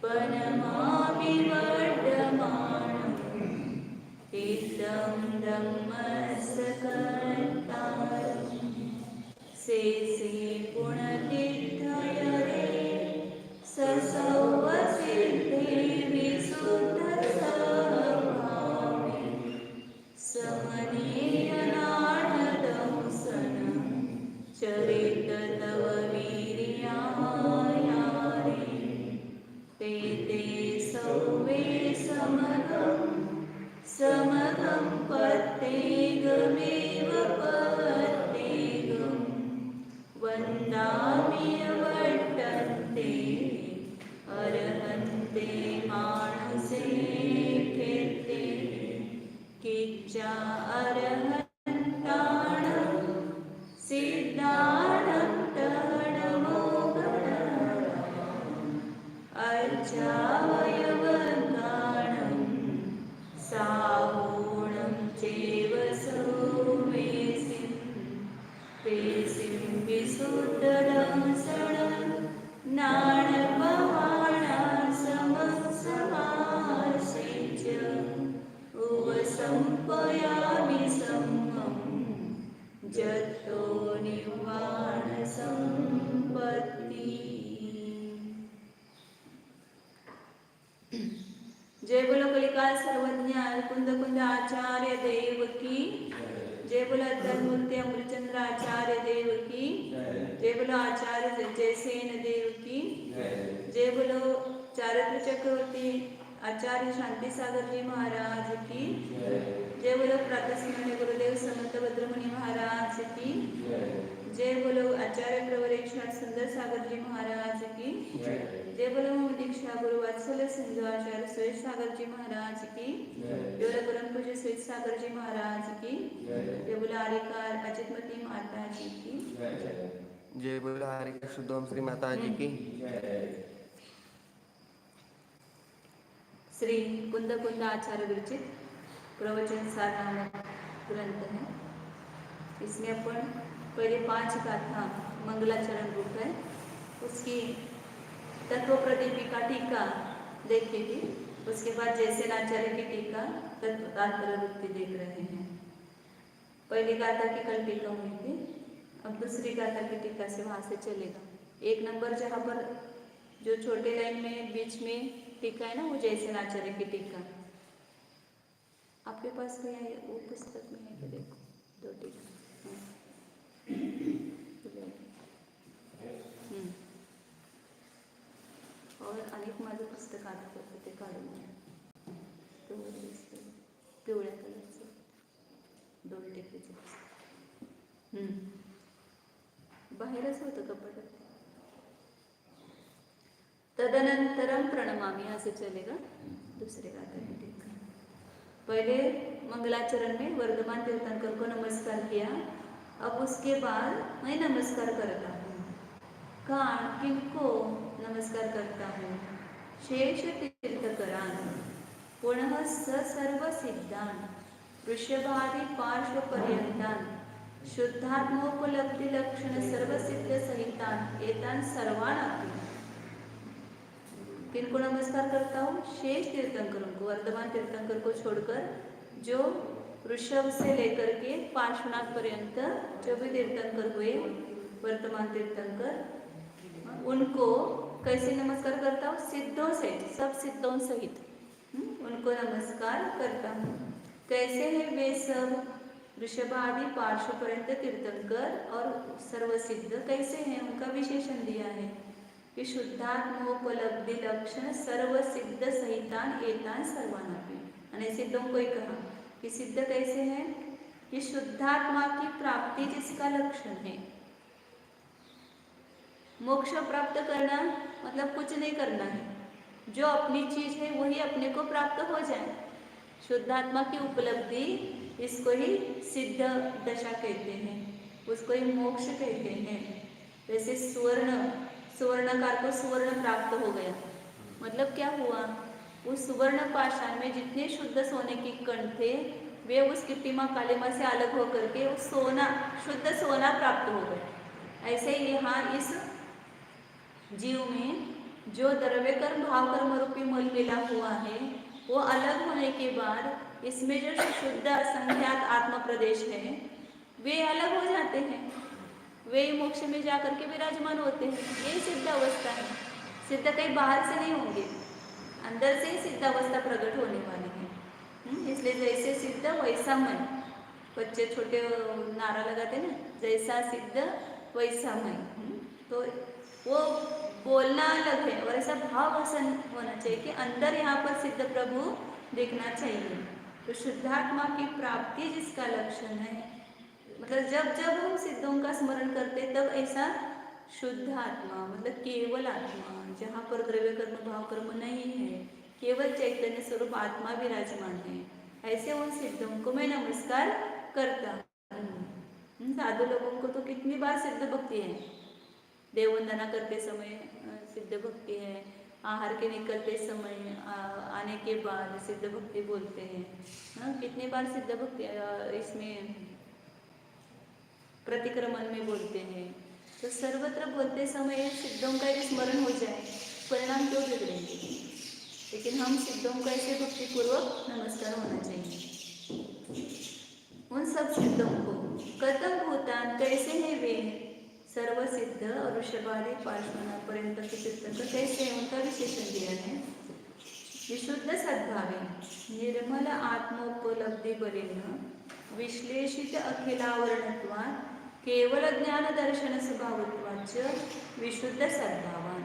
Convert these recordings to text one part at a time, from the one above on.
पनमामि वर्धमानं तीर्थं धम्मस्कन्धारम् शेषे गुणतीर्थयरे ससौवसिद्धे विशुद्धस्वभावे समनीयनाथदंसनं चरित तव वीर्यायारे ते ते सौवे समगं पत्तेगमेव पत्तेगम् वन्दामि वर्तन्ते अर्हन्ते मानसे कीर्ते किच्चा अर्हन्ताणं सिद्धाणं तडमोगणम् अर्चावयवङ्गाणं साहूणं चैव सौमेसिं पेसिं विशुद्धं सणं नाणपवाणा समसमासिच उपसंपयामि सम्मं जतो निर्वाण संपत्ति। जय बोलो कलिकाल सर्वज्ञ कुंद कुंद आचार्य देव की जय बोलो धर्मूर्ति अमृतचंद्र आचार्य देव की जय बोलो आचार्य जयसेन देव की जय बोलो चारित्र चक्रवर्ती आचार्य शांति सागर जी महाराज की जय बोलो प्रातस्मरणीय गुरुदेव समर्थ भद्रमणि महाराज की जय बोलो आचार्य प्रवरेश्वर सुंदर सागर जी महाराज की जय बोलो दीक्षा गुरु वत्सल सिंधु आचार्य सुरेश सागर जी महाराज की जय बोलो परम पूज्य सुरेश सागर जी महाराज की जय बोलो आर्यकार अचितमती माता जी की जय बोलो आर्यकार शुद्धोम श्री माता जी की। श्री कुंद कुंद आचार्य विरचित प्रवचन सार नामक ग्रंथ है। इसमें अपन पहले 5 गाथा मंगलाचरण रूप है उसकी तत्व प्रदीपिका टीका देखी थी। उसके बाद जैसे आचार्य की टीका तत्व तात्पर्य रूपी देख रहे हैं। पहली गाथा की कल टीका हुई थी, अब दूसरी गाथा की टीका से वहां से चलेगा। 1 नंबर जहाँ पर जो छोटे लाइन में बीच में टीका है ना वो जैसे आचार्य की टीका आपके पास कहीं है, वो पुस्तक में है तो देखो 2 टीका और अनेक माझं पुस्तक आठवत होतं ते काढून तो पिवळ्या कलरचं 2 टिकीचं पुस्तक बाहेरच होतं कपाटात। तदनंतरम प्रणमामि ऐसे चलेगा। दूसरे गाथा में देखा पहले मंगलाचरण में वर्धमान तीर्थंकर को नमस्कार किया, अब उसके बाद मैं नमस्कार करता हूँ। कौन किनको नमस्कार करता हूँ? शेष तीर्थकरान पुनः सर्व सिद्धान ऋषभादि पार्श्व पर्यंतान शुद्धात्मोपलब्धि लक्षण सर्व सिद्ध सहितान एतान सर्वान अपि। किनको नमस्कार करता हूँ? शेष तीर्थंकरों को, वर्धमान तीर्थंकर को छोड़कर जो ऋषभ से लेकर के पार्श्वनाथ पर्यंत जो भी तीर्थंकर हुए वर्तमान तीर्थंकर उनको कैसे नमस्कार करता हूँ? सिद्धों सहित, सब सिद्धों सहित उनको नमस्कार करता हूँ। कैसे हैं वे सब? ऋषभादि पार्श्व पर्यंत तीर्थंकर और सर्व सिद्ध कैसे हैं उनका विशेषण दिया है कि शुद्धात्मोपलब्धि लक्षण सर्व सिद्ध सहितान एतान सर्वानपि। अने सिद्धों को ही कहा कि सिद्ध कैसे हैं कि शुद्धात्मा की प्राप्ति जिसका लक्षण है। मोक्ष प्राप्त करना मतलब कुछ नहीं करना है, जो अपनी चीज है वही अपने को प्राप्त हो जाए। शुद्धात्मा की उपलब्धि इसको ही सिद्ध दशा कहते हैं, उसको ही मोक्ष कहते हैं। जैसे सुवर्णकार को सुवर्ण प्राप्त हो गया, मतलब क्या हुआ? उस सुवर्ण पाषाण में जितने शुद्ध सोने की कण थे वे उस कीर्तिमा कालिमा से अलग होकर के उस सोना, शुद्ध सोना प्राप्त हो गया। ऐसे ही यहाँ इस जीव में जो द्रव्य कर्म भाव कर्म रूपी मल मिला हुआ है वो अलग होने के बाद इसमें जो शुद्ध असंख्यात आत्म प्रदेश है वे अलग हो जाते हैं, वे मोक्ष में जाकर के विराजमान होते हैं। ये सिद्ध अवस्था है। सिद्ध कहीं बाहर से नहीं होंगे, अंदर से ही सिद्ध अवस्था प्रकट होने वाली है। इसलिए जैसे सिद्ध वैसा मन, बच्चे छोटे नारा लगाते ना, जैसा सिद्ध वैसा मन। तो वो बोलना अलग है और ऐसा भाव ऐसा होना चाहिए कि अंदर यहाँ पर सिद्ध प्रभु देखना चाहिए। तो शुद्धात्मा की प्राप्ति जिसका लक्षण है, मतलब जब जब हम सिद्धों का स्मरण करते तब ऐसा शुद्ध आत्मा मतलब केवल आत्मा, जहाँ पर द्रव्य कर्म भाव कर्म नहीं है, केवल चैतन्य स्वरूप आत्मा विराजमान है, ऐसे उन सिद्धों को मैं नमस्कार करता हूँ। साधु लोगों को तो कितनी बार सिद्ध भक्ति है, देववंदना करते समय सिद्ध भक्ति है, आहार के निकलते समय आने के बाद सिद्ध भक्ति बोलते हैं। कितनी बार सिद्ध भक्ति इसमें प्रतिक्रमण में बोलते हैं। तो सर्वत्र बोलते समय सिद्धों का यदि स्मरण हो जाए परिणाम क्यों बिगड़ेंगे। लेकिन हम सिद्धों का ऐसे भक्तिपूर्वक नमस्कार होना चाहिए। उन सब सिद्धों को कथम भूतान कैसे है वे सर्व सिद्ध और ऋषभादि पार्श्वनाथ पर्यंत के तीर्थंकर कैसे है, उनका विशेषण दिया है। विशुद्ध सद्भावे निर्मल आत्मोपलब्धि बलेन विश्लेषित अखिलावरणत्वात् केवल ज्ञान दर्शन स्वभावत्वाच्च विशुद्ध सद्भावान।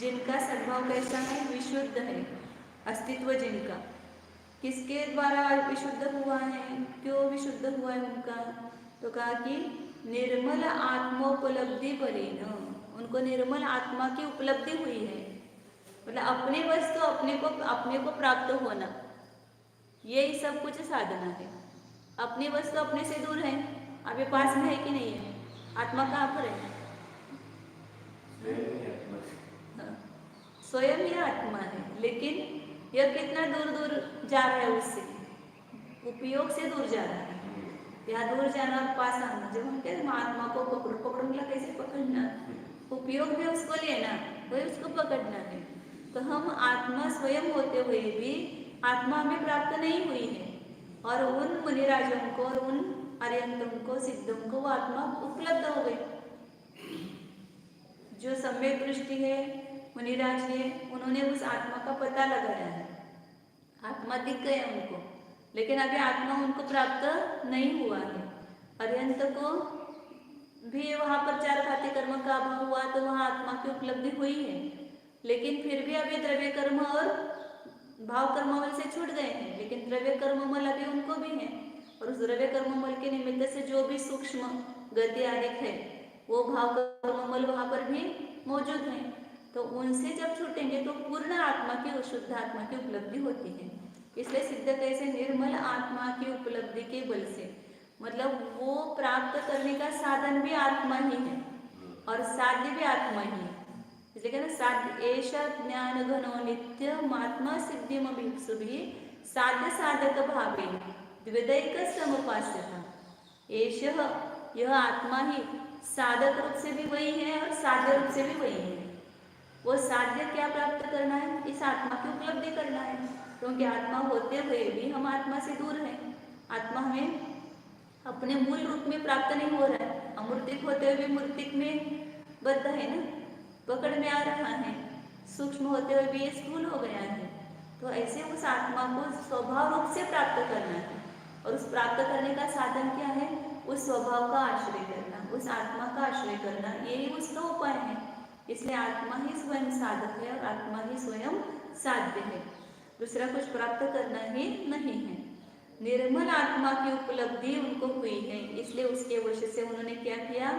जिनका सद्भाव कैसा है, विशुद्ध है, अस्तित्व जिनका, किसके द्वारा विशुद्ध हुआ है, क्यों विशुद्ध हुआ है उनका, तो कहा कि निर्मल आत्मोपलब्धि बलेन, उनको निर्मल आत्मा की उपलब्धि हुई है। मतलब अपनी वस्तु अपने को प्राप्त होना, यही सब कुछ साधना है। अपनी वस्तु अपने से दूर है, अभी पास में है कि नहीं है, आत्मा कहाँ पर है, स्वयं ही आत्मा है, लेकिन यह कितना दूर दूर जा रहा है, उससे उपयोग से दूर जा रहा है। यहाँ दूर जाना और पास आना, जब हम कहते आत्मा को पकड़ूंगा, कैसे पकड़ना, उपयोग में उसको लेना, वही उसको पकड़ना है। तो हम आत्मा स्वयं होते हुए भी आत्मा हमें प्राप्त नहीं हुई है, और उन मुनिराजों को और उन आर्यंतों को सिद्धों को वो आत्मा उपलब्ध हो गई। जो सम्यक दृष्टि है मुनिराज है, उन्होंने उस आत्मा का पता लगाया है, आत्मा दिख गया उनको, लेकिन अभी आत्मा उनको प्राप्त नहीं हुआ है। अर्यंत को भी वहाँ पर चार घाती कर्म का अभाव हुआ, तो वहाँ आत्मा की उपलब्धि हुई है, लेकिन फिर भी अभी द्रव्य कर्म और भाव कर्ममल से छूट गए हैं। लेकिन द्रव्य कर्ममल अभी उनको भी है, और उस द्रव्य कर्ममल के निमित्त से जो भी सूक्ष्म गति आदि है वो भाव कर्ममल वहाँ पर भी मौजूद है। तो उनसे जब छूटेंगे तो पूर्ण आत्मा की, शुद्ध आत्मा की उपलब्धि होती है। इसलिए सिद्ध कैसे, निर्मल आत्मा की उपलब्धि के बल से, मतलब वो प्राप्त करने का साधन भी आत्मा ही है और साध्य भी आत्मा ही है। इसलिए कहना साध्य ऐसा ज्ञान घनो नित्य आत्मा सिद्धिम भी साध्य साधक भावे द्विदैक समुपास्यता। यह आत्मा ही साधक रूप से भी वही है और साध्य रूप से भी वही है। वो साध्य क्या प्राप्त करना है, इस आत्मा की उपलब्धि करना है, क्योंकि आत्मा होते हुए भी हम आत्मा से दूर हैं। आत्मा हमें अपने मूल रूप में प्राप्त नहीं हो रहा है, अमूर्तिक होते हुए भी मूर्तिक में बद्ध है ना, पकड़ में आ रहा है, सूक्ष्म होते हुए भी ये स्थूल हो गया है। तो ऐसे उस आत्मा को स्वभाव रूप से प्राप्त करना है, और उस प्राप्त करने का साधन क्या है, उस स्वभाव का आश्रय करना, उस आत्मा का आश्रय करना, यही उसका उपाय है। इसलिए आत्मा ही स्वयं साधक है और आत्मा ही स्वयं साध्य है, दूसरा कुछ प्राप्त करना ही नहीं है। निर्मल आत्मा की उपलब्धि उनको हुई है, इसलिए उसके वश से उन्होंने क्या किया,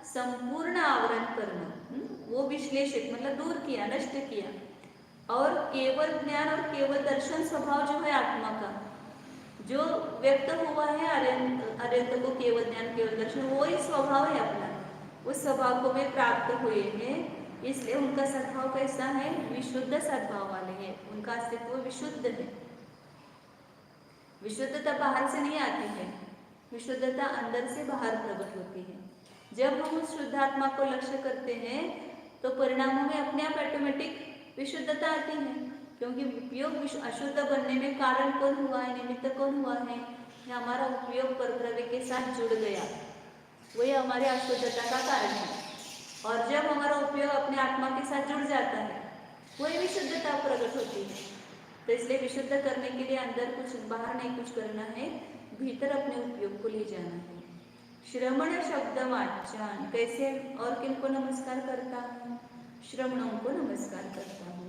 संपूर्ण आवरण करना, वो विश्लेषित मतलब दूर किया, नष्ट किया, और केवल ज्ञान और केवल दर्शन स्वभाव जो है आत्मा का जो व्यक्त हुआ है अरंत को, केवल ज्ञान केवल दर्शन, वो ही स्वभाव है अपना, उस स्वभाव को वे प्राप्त हुए हैं। इसलिए उनका सद्भाव कैसा है, विशुद्ध सद्भाव वाले हैं, उनका अस्तित्व विशुद्ध है। विशुद्धता बाहर से नहीं आती है, विशुद्धता अंदर से बाहर प्रकट होती है। जब हम उस शुद्धात्मा को लक्ष्य करते हैं तो परिणामों में अपने आप ऑटोमेटिक विशुद्धता आती है, क्योंकि उपयोग अशुद्ध बनने में कारण कौन हुआ है, निमित्त कौन हुआ है, हमारा उपयोग परद्रव्य के साथ जुड़ गया, वही हमारे अशुद्धता का कारण है। और जब हमारा उपयोग अपने आत्मा के साथ जुड़ जाता है वही विशुद्धता प्रकट होती है। तो इसलिए विशुद्ध करने के लिए अंदर कुछ, बाहर नहीं कुछ करना है, भीतर अपने उपयोग को ले जाना है। श्रवण शब्द वाचान, कैसे और किनको नमस्कार करता हूँ? श्रवणों को नमस्कार करता हूँ।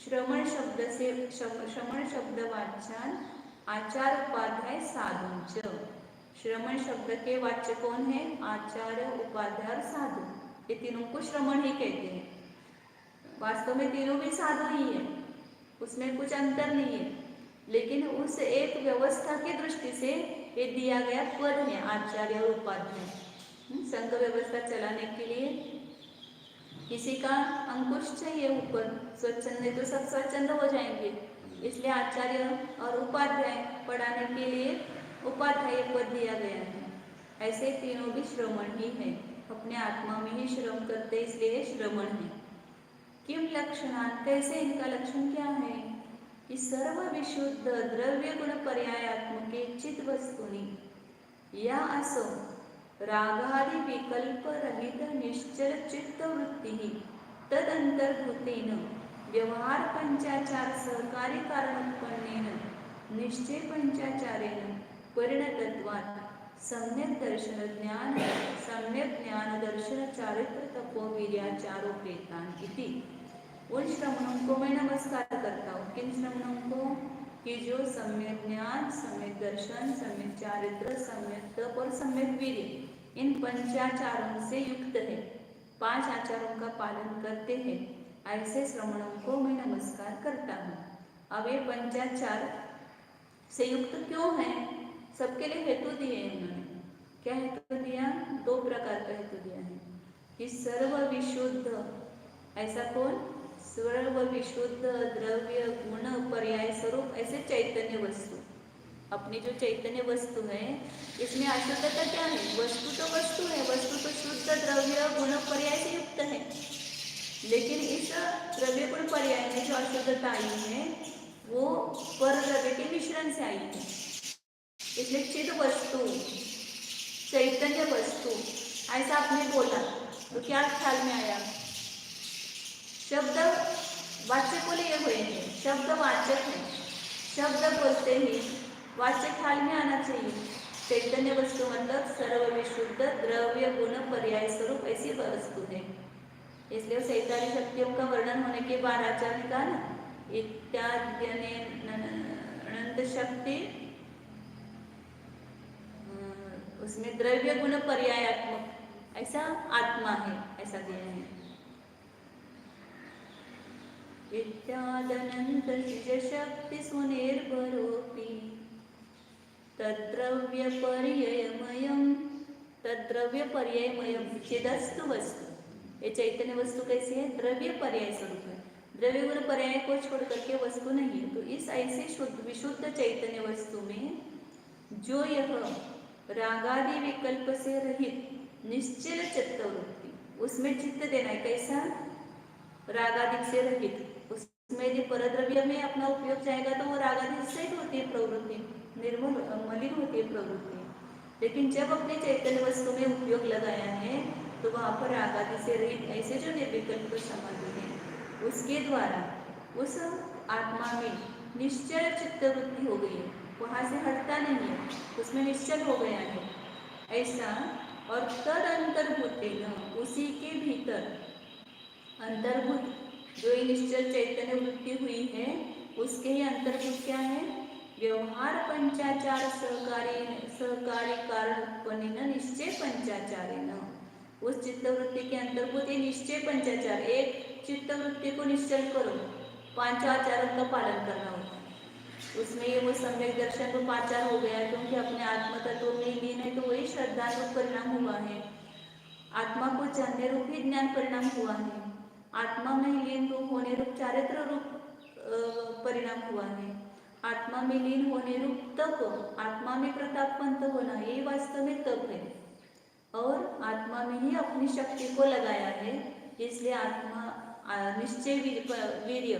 श्रवण शब्द से श्रवण शब्द वाचान आचार उपाध्याय साधुंच। श्रवण शब्द के वाच्य कौन है? आचार्य, उपाध्याय और साधु, ये तीनों को श्रवण ही कहते हैं। वास्तव में तीनों भी साधु ही है, उसमें कुछ अंतर नहीं है, लेकिन उस एक व्यवस्था की दृष्टि से ये दिया गया पद है आचार्य और उपाध्याय। संघ व्यवस्था चलाने के लिए किसी का अंकुश चाहिए ऊपर, स्वच्छंद है तो सब स्वच्छंद हो जाएंगे, इसलिए आचार्य और उपाध्याय पढ़ाने के लिए उपाध्याय पद दिया गया है। ऐसे तीनों भी श्रवण ही है, अपने आत्मा में ही श्रवण करते, इसलिए श्रवण है। किम लक्षणान, कैसे इनका लक्षण क्या है? कि सर्व विशुद्ध द्रव्य गुण पर्यायात्मके चित वस्तुनि या असो रागादि विकल्प रहित निश्चल चित्त वृत्ति तदंतर्भूतेन व्यवहार पंचाचार सहकारी कारणोत्पन्नेन निश्चय पंचाचारेण परिणतत्वात् सम्यक दर्शन ज्ञान दर्शन चारित्र तपो वीर्याचारोपेतान इति। उन श्रवणों को मैं नमस्कार करता हूँ। किन श्रवणों को? कि जो सम्यक ज्ञान, सम्यक दर्शन, सम्यक चारित्र, सम्यक तप और सम्यक वीर्य, इन पंचाचारों से युक्त है, 5 आचारों का पालन करते हैं, ऐसे श्रवणों को मैं नमस्कार करता हूँ। अब ये पंचाचार से युक्त क्यों है? सबके लिए हेतु दिए हैं उन्होंने। क्या हेतु दिया? 2 प्रकार का हेतु दिया है कि सर्व विशुद्ध, ऐसा कौन? सर्व विशुद्ध द्रव्य गुण पर्याय स्वरूप, ऐसे चैतन्य वस्तु, अपनी जो चैतन्य वस्तु है इसमें अशुद्धता क्या है? वस्तु तो वस्तु है, वस्तु तो शुद्ध द्रव्य गुण पर्याय से युक्त है, लेकिन इस द्रव्य गुण पर्याय में जो अशुद्धता आई है वो पर द्रव्य के मिश्रण से आई है। इसलिए चिद वस्तु, चैतन्य वस्तु, ऐसा आपने बोला तो क्या ख्याल में आया? शब्द वाच्य को लिए हुए हैं, शब्द वाचक है, शब्द बोलते ही वाच्य ख्याल में आना चाहिए। चैतन्य वस्तु मतलब सर्व विशुद्ध द्रव्य गुण पर्याय स्वरूप ऐसी वस्तु है। इसलिए 47 शक्तियों का वर्णन होने के बाद आचार्य ने कहा ना, इत्याद्यने अनंत शक्ति, उसमें द्रव्य गुण पर्यायात्मक ऐसा आत्मा है, ऐसा दिया है। इत्यादनंत शक्ति सुनिर्भरोपि तद्द्रव्य पर्ययमयम चिदस्तु वस्तु। ये चैतन्य वस्तु कैसी है? द्रव्य पर्याय स्वरूप है, द्रव्य गुण पर्याय को छोड़ करके वस्तु नहीं है। तो इस ऐसे शुद्ध विशुद्ध चैतन्य वस्तु में जो यह रागादि विकल्प से रहित निश्चल चित्तवृत्ति, उसमें चित्त देना है। कैसा? रागादि से रहित, उसमें यदि परद्रव्य में अपना उपयोग जाएगा तो वो रागादि से होती है प्रवृत्ति, निर्मल मलिन होती है प्रवृत्ति। लेकिन जब अपने चैतन्य वस्तु में उपयोग लगाया है तो वहाँ पर रागादि से रहित ऐसे जो निर्विकल्प समाधि है उसके द्वारा उस आत्मा में निश्चल चित्तवृत्ति हो गई है, वहाँ से हटता नहीं है, उसमें निश्चल हो गया है ऐसा। और तद अंतर्भूतेन, उसी के भीतर अंतर्भूत जो ये निश्चल चैतन्य वृत्ति हुई है उसके ही अंतर्भूत क्या है? व्यवहार पंचाचार सहकारी कारण उत्पन्न निश्चय पंचाचारेण। उस चित्तवृत्ति के अंतर्भूत ये निश्चय पंचाचार, एक चित्तवृत्ति को निश्चल करो, 5 आचारों का पालन करना होता है। उसमें ये वो सम्यक दर्शन तो 5 आचार हो गया, क्योंकि अपने आत्म तत्व में लीन है तो वही श्रद्धा रूप परिणाम हुआ है, आत्मा को जानने रूप ही ज्ञान परिणाम हुआ है, आत्मा में लीन रूप होने रूप चारित्र रूप परिणाम हुआ है, आत्मा में लीन होने रूप तप, आत्मा में प्रतापवंत होना, ये वास्तव में तप है। और आत्मा में ही अपनी शक्ति को लगाया है इसलिए आत्मा निश्चय वीर्य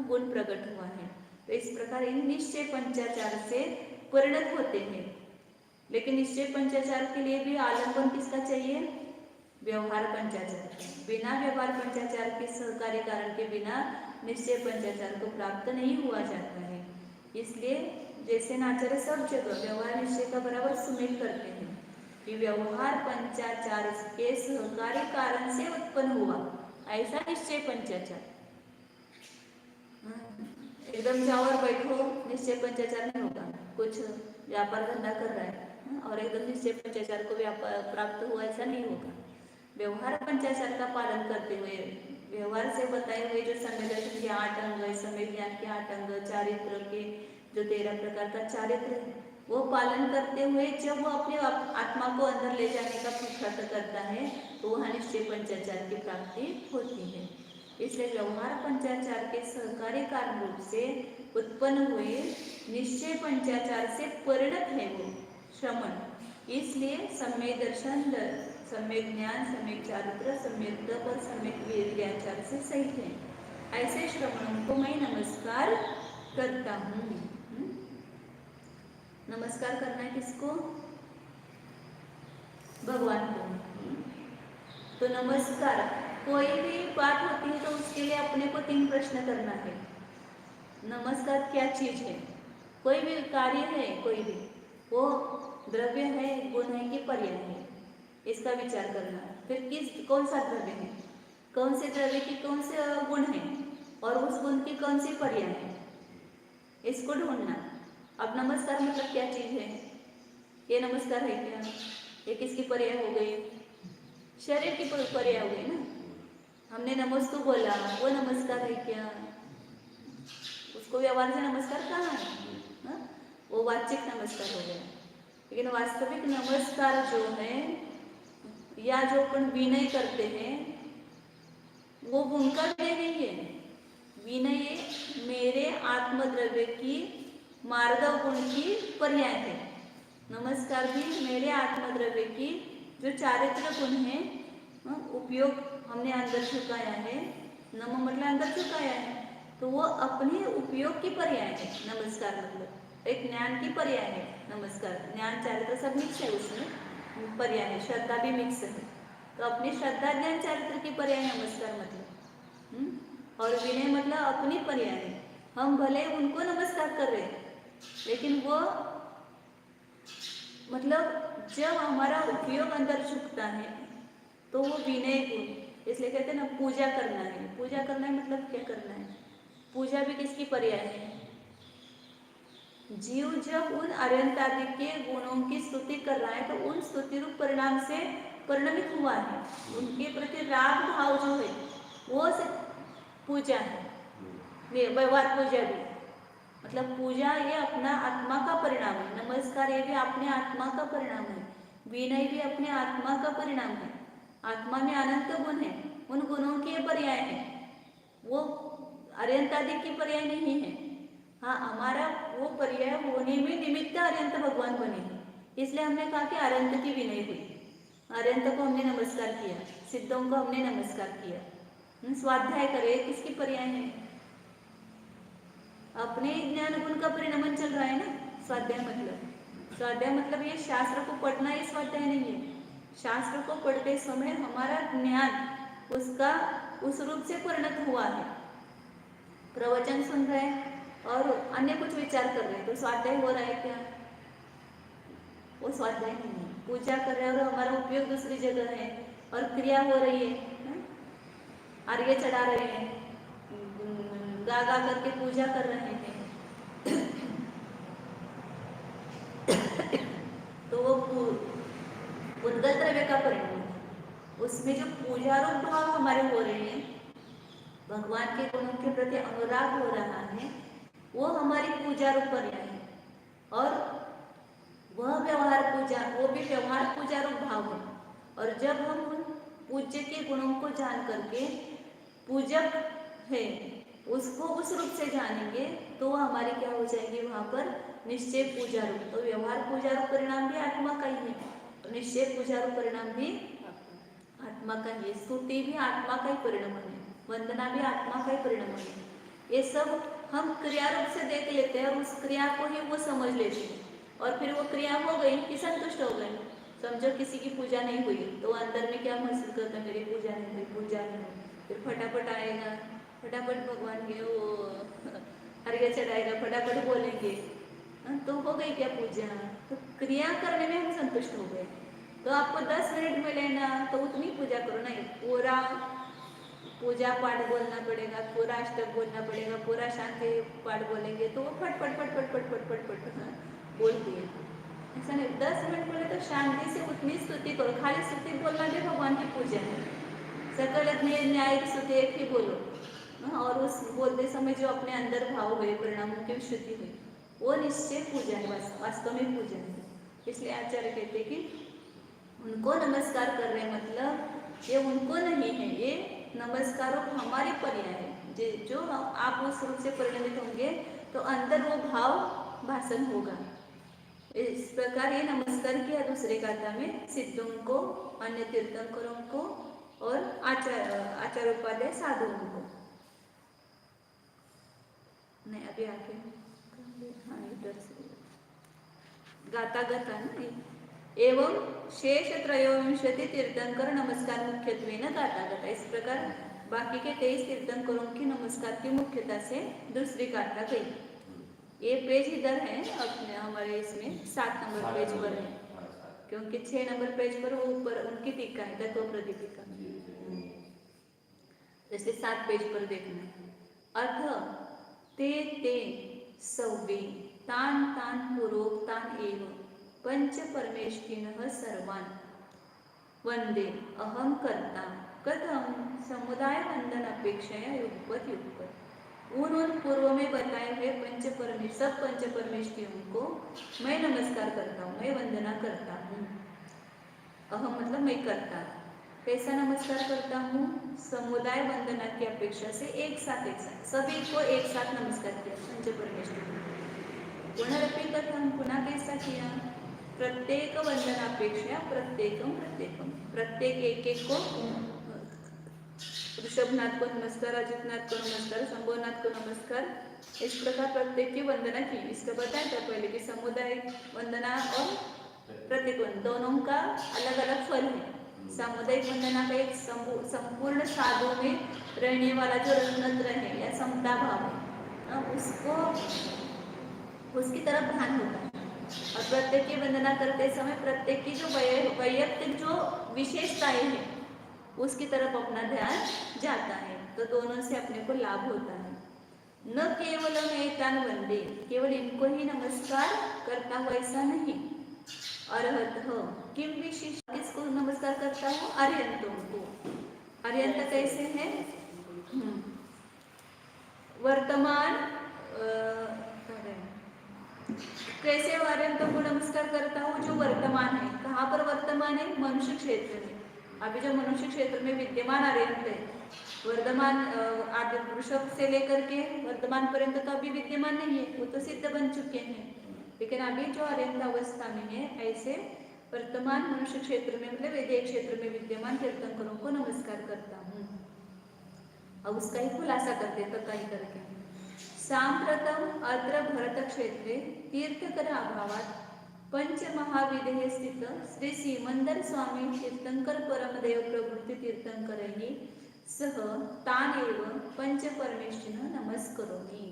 गुण प्रकट हुआ है। तो इस प्रकार इन निश्चय पंचाचार से परिणत होते हैं। लेकिन निश्चय पंचाचार के लिए भी आलंबन किसका चाहिए? व्यवहार पंचाचार। बिना व्यवहार पंचाचार के सहकारी कारण के बिना निश्चय पंचाचार को प्राप्त नहीं हुआ जाता है। इसलिए जैसे आचार्य सब जगह व्यवहार निश्चय का बराबर सुमेल करते हैं कि व्यवहार पंचाचार के सहकारी कारण से उत्पन्न हुआ ऐसा निश्चय पंचाचार। एकदम जाओ और बैठो निश्चय पंचाचार नहीं होगा। कुछ व्यापार धंधा कर रहा है और एकदम निश्चय पंचाचार को व्यापार प्राप्त हुआ ऐसा नहीं होगा। व्यवहार पंचाचार का पालन करते हुए व्यवहार से बताए हुए जो सम्यक के 8 अंग है, सम्यक ज्ञान के 8 अंग, चारित्र के जो 13 प्रकार का चारित्र है वो पालन करते हुए जब वो अपने आत्मा को अंदर ले जाने का पुरुषार्थ करता है तो वहाँ निश्चय पंचाचार की प्राप्ति होती है। इसलिए व्यवहार पंचाचार के सहकारी कारण रूप से उत्पन्न हुए निश्चय पंचाचार से परिणत है वो श्रवण। इसलिए सम्यक दर्शन, सम्यक ज्ञान, सम्यक चारित्र, सम्यक तप और सम्यक वीर्याचार से सहित है। ऐसे श्रवणों को मैं नमस्कार करता हूँ। नमस्कार करना है किसको? भगवान को। तो नमस्कार कोई भी बात होती है तो उसके लिए अपने को 3 प्रश्न करना है। नमस्कार क्या चीज है? कोई भी कार्य है, कोई भी वो द्रव्य है, गुण है कि पर्याय है, इसका विचार करना। फिर कौन सा द्रव्य है, कौन से द्रव्य की कौन से गुण है और उस गुण की कौन सी पर्याय है, इसको ढूंढना। अब नमस्कार मतलब क्या चीज है? ये नमस्कार है क्या? ये किसकी पर्याय हो गई? शरीर की पर्याय हो गई ना। हमने नमस्तु बोला, वो नमस्कार है क्या? उसको व्यवहार से नमस्कार कहाँ है ना? वो वाचिक नमस्कार हो गया। लेकिन वास्तविक नमस्कार जो है या जो अपन विनय करते हैं वो उनका विनय नहीं है। विनय मेरे आत्मद्रव्य की मार्दव गुण की पर्याय है। नमस्कार भी मेरे आत्मद्रव्य की जो चारित्र गुण है उपयोग हमने अंदर झुकाया है। नम मतलब अंदर झुकाया है तो वो अपने उपयोग की पर्याय है। नमस्कार मतलब एक ज्ञान की पर्याय है। नमस्कार ज्ञान चारित्र सब मिक्स है, उसमें पर्याय है, श्रद्धा भी मिक्स है। तो अपनी श्रद्धा ज्ञान चारित्र की पर्याय नमस्कार मतलब। और विनय मतलब अपनी पर्याय है। हम भले उनको नमस्कार कर रहे हैं लेकिन वो मतलब जब हमारा उपयोग अंदर झुकता है तो वो विनय गुण। इसलिए कहते हैं ना पूजा करना है। पूजा करना है मतलब क्या करना है? पूजा भी किसकी पर्याय है? जीव जब उन अरहंतादि के गुणों की स्तुति कर रहा है तो उन स्तुति रूप परिणाम से परिणमित हुआ है। उनके प्रति राग भाव जो है वो पूजा है। व्यवहार पूजा भी मतलब पूजा ये अपना आत्मा का परिणाम है। नमस्कार ये भी अपने आत्मा का परिणाम है। विनय भी अपने आत्मा का परिणाम है। आत्मा में अनंत गुण है, उन गुणों के पर्याय है। वो अरहंत आदि की पर्याय नहीं है। हाँ, हमारा वो पर्याय होने में निमित्त अरहंत भगवान बने हैं। इसलिए हमने कहा कि अरहंत की विनय हुई। अरहंत को हमने नमस्कार किया, सिद्धों को हमने नमस्कार किया। स्वाध्याय करे किसकी पर्याय है? अपने ज्ञान गुण का परिणमन चल रहा है ना स्वाध्याय मतलब। स्वाध्याय मतलब ये शास्त्र को पढ़ना ही स्वाध्याय नहीं है। शास्त्र को पढ़ते समय हमारा ज्ञान उसका उस रूप से परिणत हुआ है। प्रवचन सुन रहे हैं और अन्य कुछ विचार कर रहे हैं तो स्वाध्याय हो रहा है क्या? वो स्वाध्याय नहीं है। पूजा कर रहे हैं और हमारा उपयोग दूसरी जगह है और क्रिया हो रही है, अर्घ्य चढ़ा रहे हैं, गा गा करके पूजा कर रहे हैं तो वो उद्गत द्रव्य का परिणाम है। उसमें जो पूजा रूप भाव हमारे हो रहे हैं, भगवान के गुणों के प्रति अनुराग हो रहा है, वो हमारी पूजा रूप पर्याय है। और वह व्यवहार पूजा, वो भी व्यवहार पूजा रूप भाव है। और जब हम उन पूज्य के गुणों को जान करके पूजक है उसको उस रूप से जानेंगे तो वह हमारी क्या हो जाएगी? वहां पर निश्चय पूजा रूप। तो व्यवहार पूजा रूप परिणाम भी आत्मा का ही है, तो निश्चय पूजा रूप परिणाम भी आत्मा का ही, स्तुति भी आत्मा का ही परिणाम है, वंदना भी आत्मा का ही परिणाम है। ये सब हम क्रिया रूप से देख लेते हैं और उस क्रिया को ही वो समझ लेते हैं, और फिर वो क्रिया हो गई कि संतुष्ट हो गए। समझो किसी की पूजा नहीं हुई तो अंदर में क्या महसूस करता है, मेरी पूजा नहीं हुई, पूजा नहीं हुई। फिर फटाफट आएगा, फटाफट भगवान के वो अर्घ्य चढ़ाएगा, फटाफट बोलेंगे, तो हो गई क्या पूजा। तो क्रिया करने में हम संतुष्ट हो गए। तो आपको 10 मिनट मिले ना तो उतनी पूजा करो, नहीं पूरा पूजा पाठ बोलना पड़ेगा, पूरा अष्टक बोलना पड़ेगा, पूरा शांति पाठ बोलेंगे तो वो फट फट फट फट फट फट फट फट बोलती है। ऐसा नहीं, 10 मिनट बोले तो शांति से उतनी स्तुति करो। खाली स्तुति बोलना भी भगवान की पूजा है। सकल न्याय स्तुति एक ही बोलो, और उस बोलते समय जो अपने अंदर भाव हुए, परिणामों की शुद्धि हुई, वो निश्चय पूजा है, वास्तव में पूजा है। इसलिए आचार्य कहते कि उनको नमस्कार कर रहे, मतलब ये उनको नहीं है, ये नमस्कारों हमारी पर्याय है। जो आप उस रूप से परिणमित होंगे तो अंदर वो भाव भाषण होगा। इस प्रकार ये नमस्कार किया दूसरे गाथा में सिद्धों को, अन्य तीर्थंकरों को और आचार उपाध्याय साधुओं को। नहीं अभी आगे, हाँ इधर से गाता गाता ना। एवं शेष त्रयोविंशति तीर्थंकर नमस्कार मुख्यत्वेन गाता गाता। इस प्रकार बाकी के 23 तीर्थंकरों की नमस्कार की मुख्यता से दूसरी गाथा गई। ये पेज इधर है अपने हमारे इसमें 7 नंबर पेज पर है, क्योंकि 6 नंबर पेज पर वो ऊपर उनकी टीका है, तत्व प्रतिटीका, जैसे 7 पेज पर देखना। अर्थ ते सव्वे तान तान पूर्वोक्तान एव पंच परमेष्ठिनः सर्वान् वंदे अहम कर्ता कथम समुदाय वंदन अपेक्षया युगपत युगपत। उन पूर्व में बताए हुए सब पंच परमेष्ठियों को मैं नमस्कार करता हूँ, मैं वंदना करता हूँ। अहम मतलब मैं करता। कैसा नमस्कार करता हूँ? समुदाय वंदना की अपेक्षा से एक साथ सभी को एक साथ नमस्कार किया पंच परमेष्ठियों। पुनरपि कथम, पुनः कैसा किया? प्रत्येक वंदनापेक्षा प्रत्येकम, प्रत्येक एक एक को, ऋषभनाथ को नमस्कार, अजितनाथ को नमस्कार, शंभुनाथ को नमस्कार, इस प्रकार प्रत्येक की वंदना की। इसका बताया था पहले कि समुदाय वंदना और प्रत्येक वंदना दोनों का अलग अलग फल है। सामुदायिक वंदना का एक संपूर्ण साधु में रहने वाला जो रत्नत्र है या समता भाव है, उसकी तरफ ध्यान होता है। और प्रत्येक की वंदना करते समय प्रत्येक की जो वैयक्तिक जो विशेषताएं हैं उसकी तरफ अपना ध्यान जाता है, तो दोनों से अपने को लाभ होता है। न केवल एतान वंदे, केवल इनको ही नमस्कार करता हूँ ऐसा नहीं। अर्हत किम विशेष, किसको नमस्कार करता हूँ? अर्यंतों को। अर्यंत कैसे है? वर्तमान कैसे अर्यंतों को नमस्कार करता हूँ? जो वर्तमान है। कहाँ पर वर्तमान है? मनुष्य क्षेत्र में। अभी जो मनुष्य क्षेत्र में विद्यमान अर्यंत है, वर्तमान आदि वृषभ से लेकर के वर्तमान पर्यंत तो अभी विद्यमान नहीं है, वो तो सिद्ध बन चुके हैं। लेकिन अभी जो अर्यंत अवस्था में है, ऐसे वर्तमान मनुष्य क्षेत्र में मतलब वेदीय क्षेत्र में विद्यमान तीर्थंकरों को नमस्कार करता हूँ। अब उसका ही खुलासा करते तथाई करके। सांप्रतम अत्र भरत क्षेत्रे तीर्थकर अभावात् पंच महाविदेह स्थित श्री सीमंदर स्वामी तीर्थंकर परमदेव प्रभृति तीर्थंकरैः सह तान एवं पंच परमेष्ठिनः नमस्करोमि।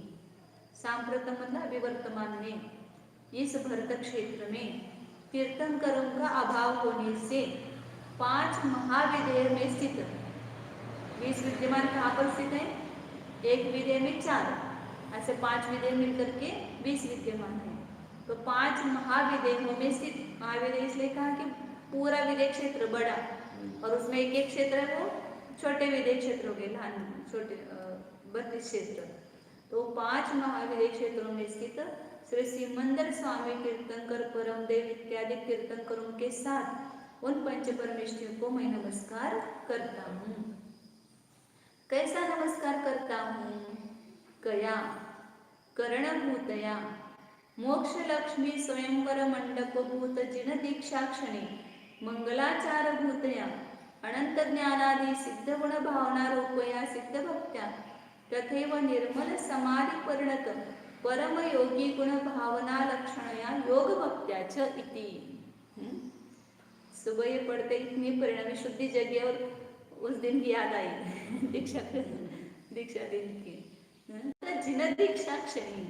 सांप्रतम मतलब अभी वर्तमान में इस भरत क्षेत्र में तीर्थंकरों का अभाव होने से 5 महाविदेह में स्थित, 20 विद्यमान कहाँ पर स्थित है? एक विदेह में 4, ऐसे 5 विदेह मिलकर के 20 विद्यमान है। तो 5 महाविदेहों में स्थित, महाविदेह इसलिए कहा कि पूरा विदेह क्षेत्र बड़ा और उसमें एक एक क्षेत्र है वो छोटे विदेह क्षेत्र हो गए, छोटे 32 क्षेत्र। तो 5 महाविदेह क्षेत्रों में स्थित श्री सीमंदर स्वामी तीर्थंकर परमदेव इत्यादि तीर्थंकरों के साथ उन पंच परमेष्ठियों को मैं नमस्कार करता हूँ। कैसा नमस्कार करता हूँ? कया करणभूतया मोक्ष लक्ष्मी स्वयंवर मंडप भूत जिन दीक्षा क्षणे मंगलाचार भूतया अनंत ज्ञानादि सिद्ध गुण भावना रूप या सिद्ध भक्त्या तथैव निर्मल समाधि परिणत परम योगी गुण भावना लक्षणया योग भक्त्या च इति। सुबह ये पढ़ते इतनी परिणामी शुद्धि जगी और उस दिन की याद आई दीक्षा दिन की। जिन दीक्षा क्षणी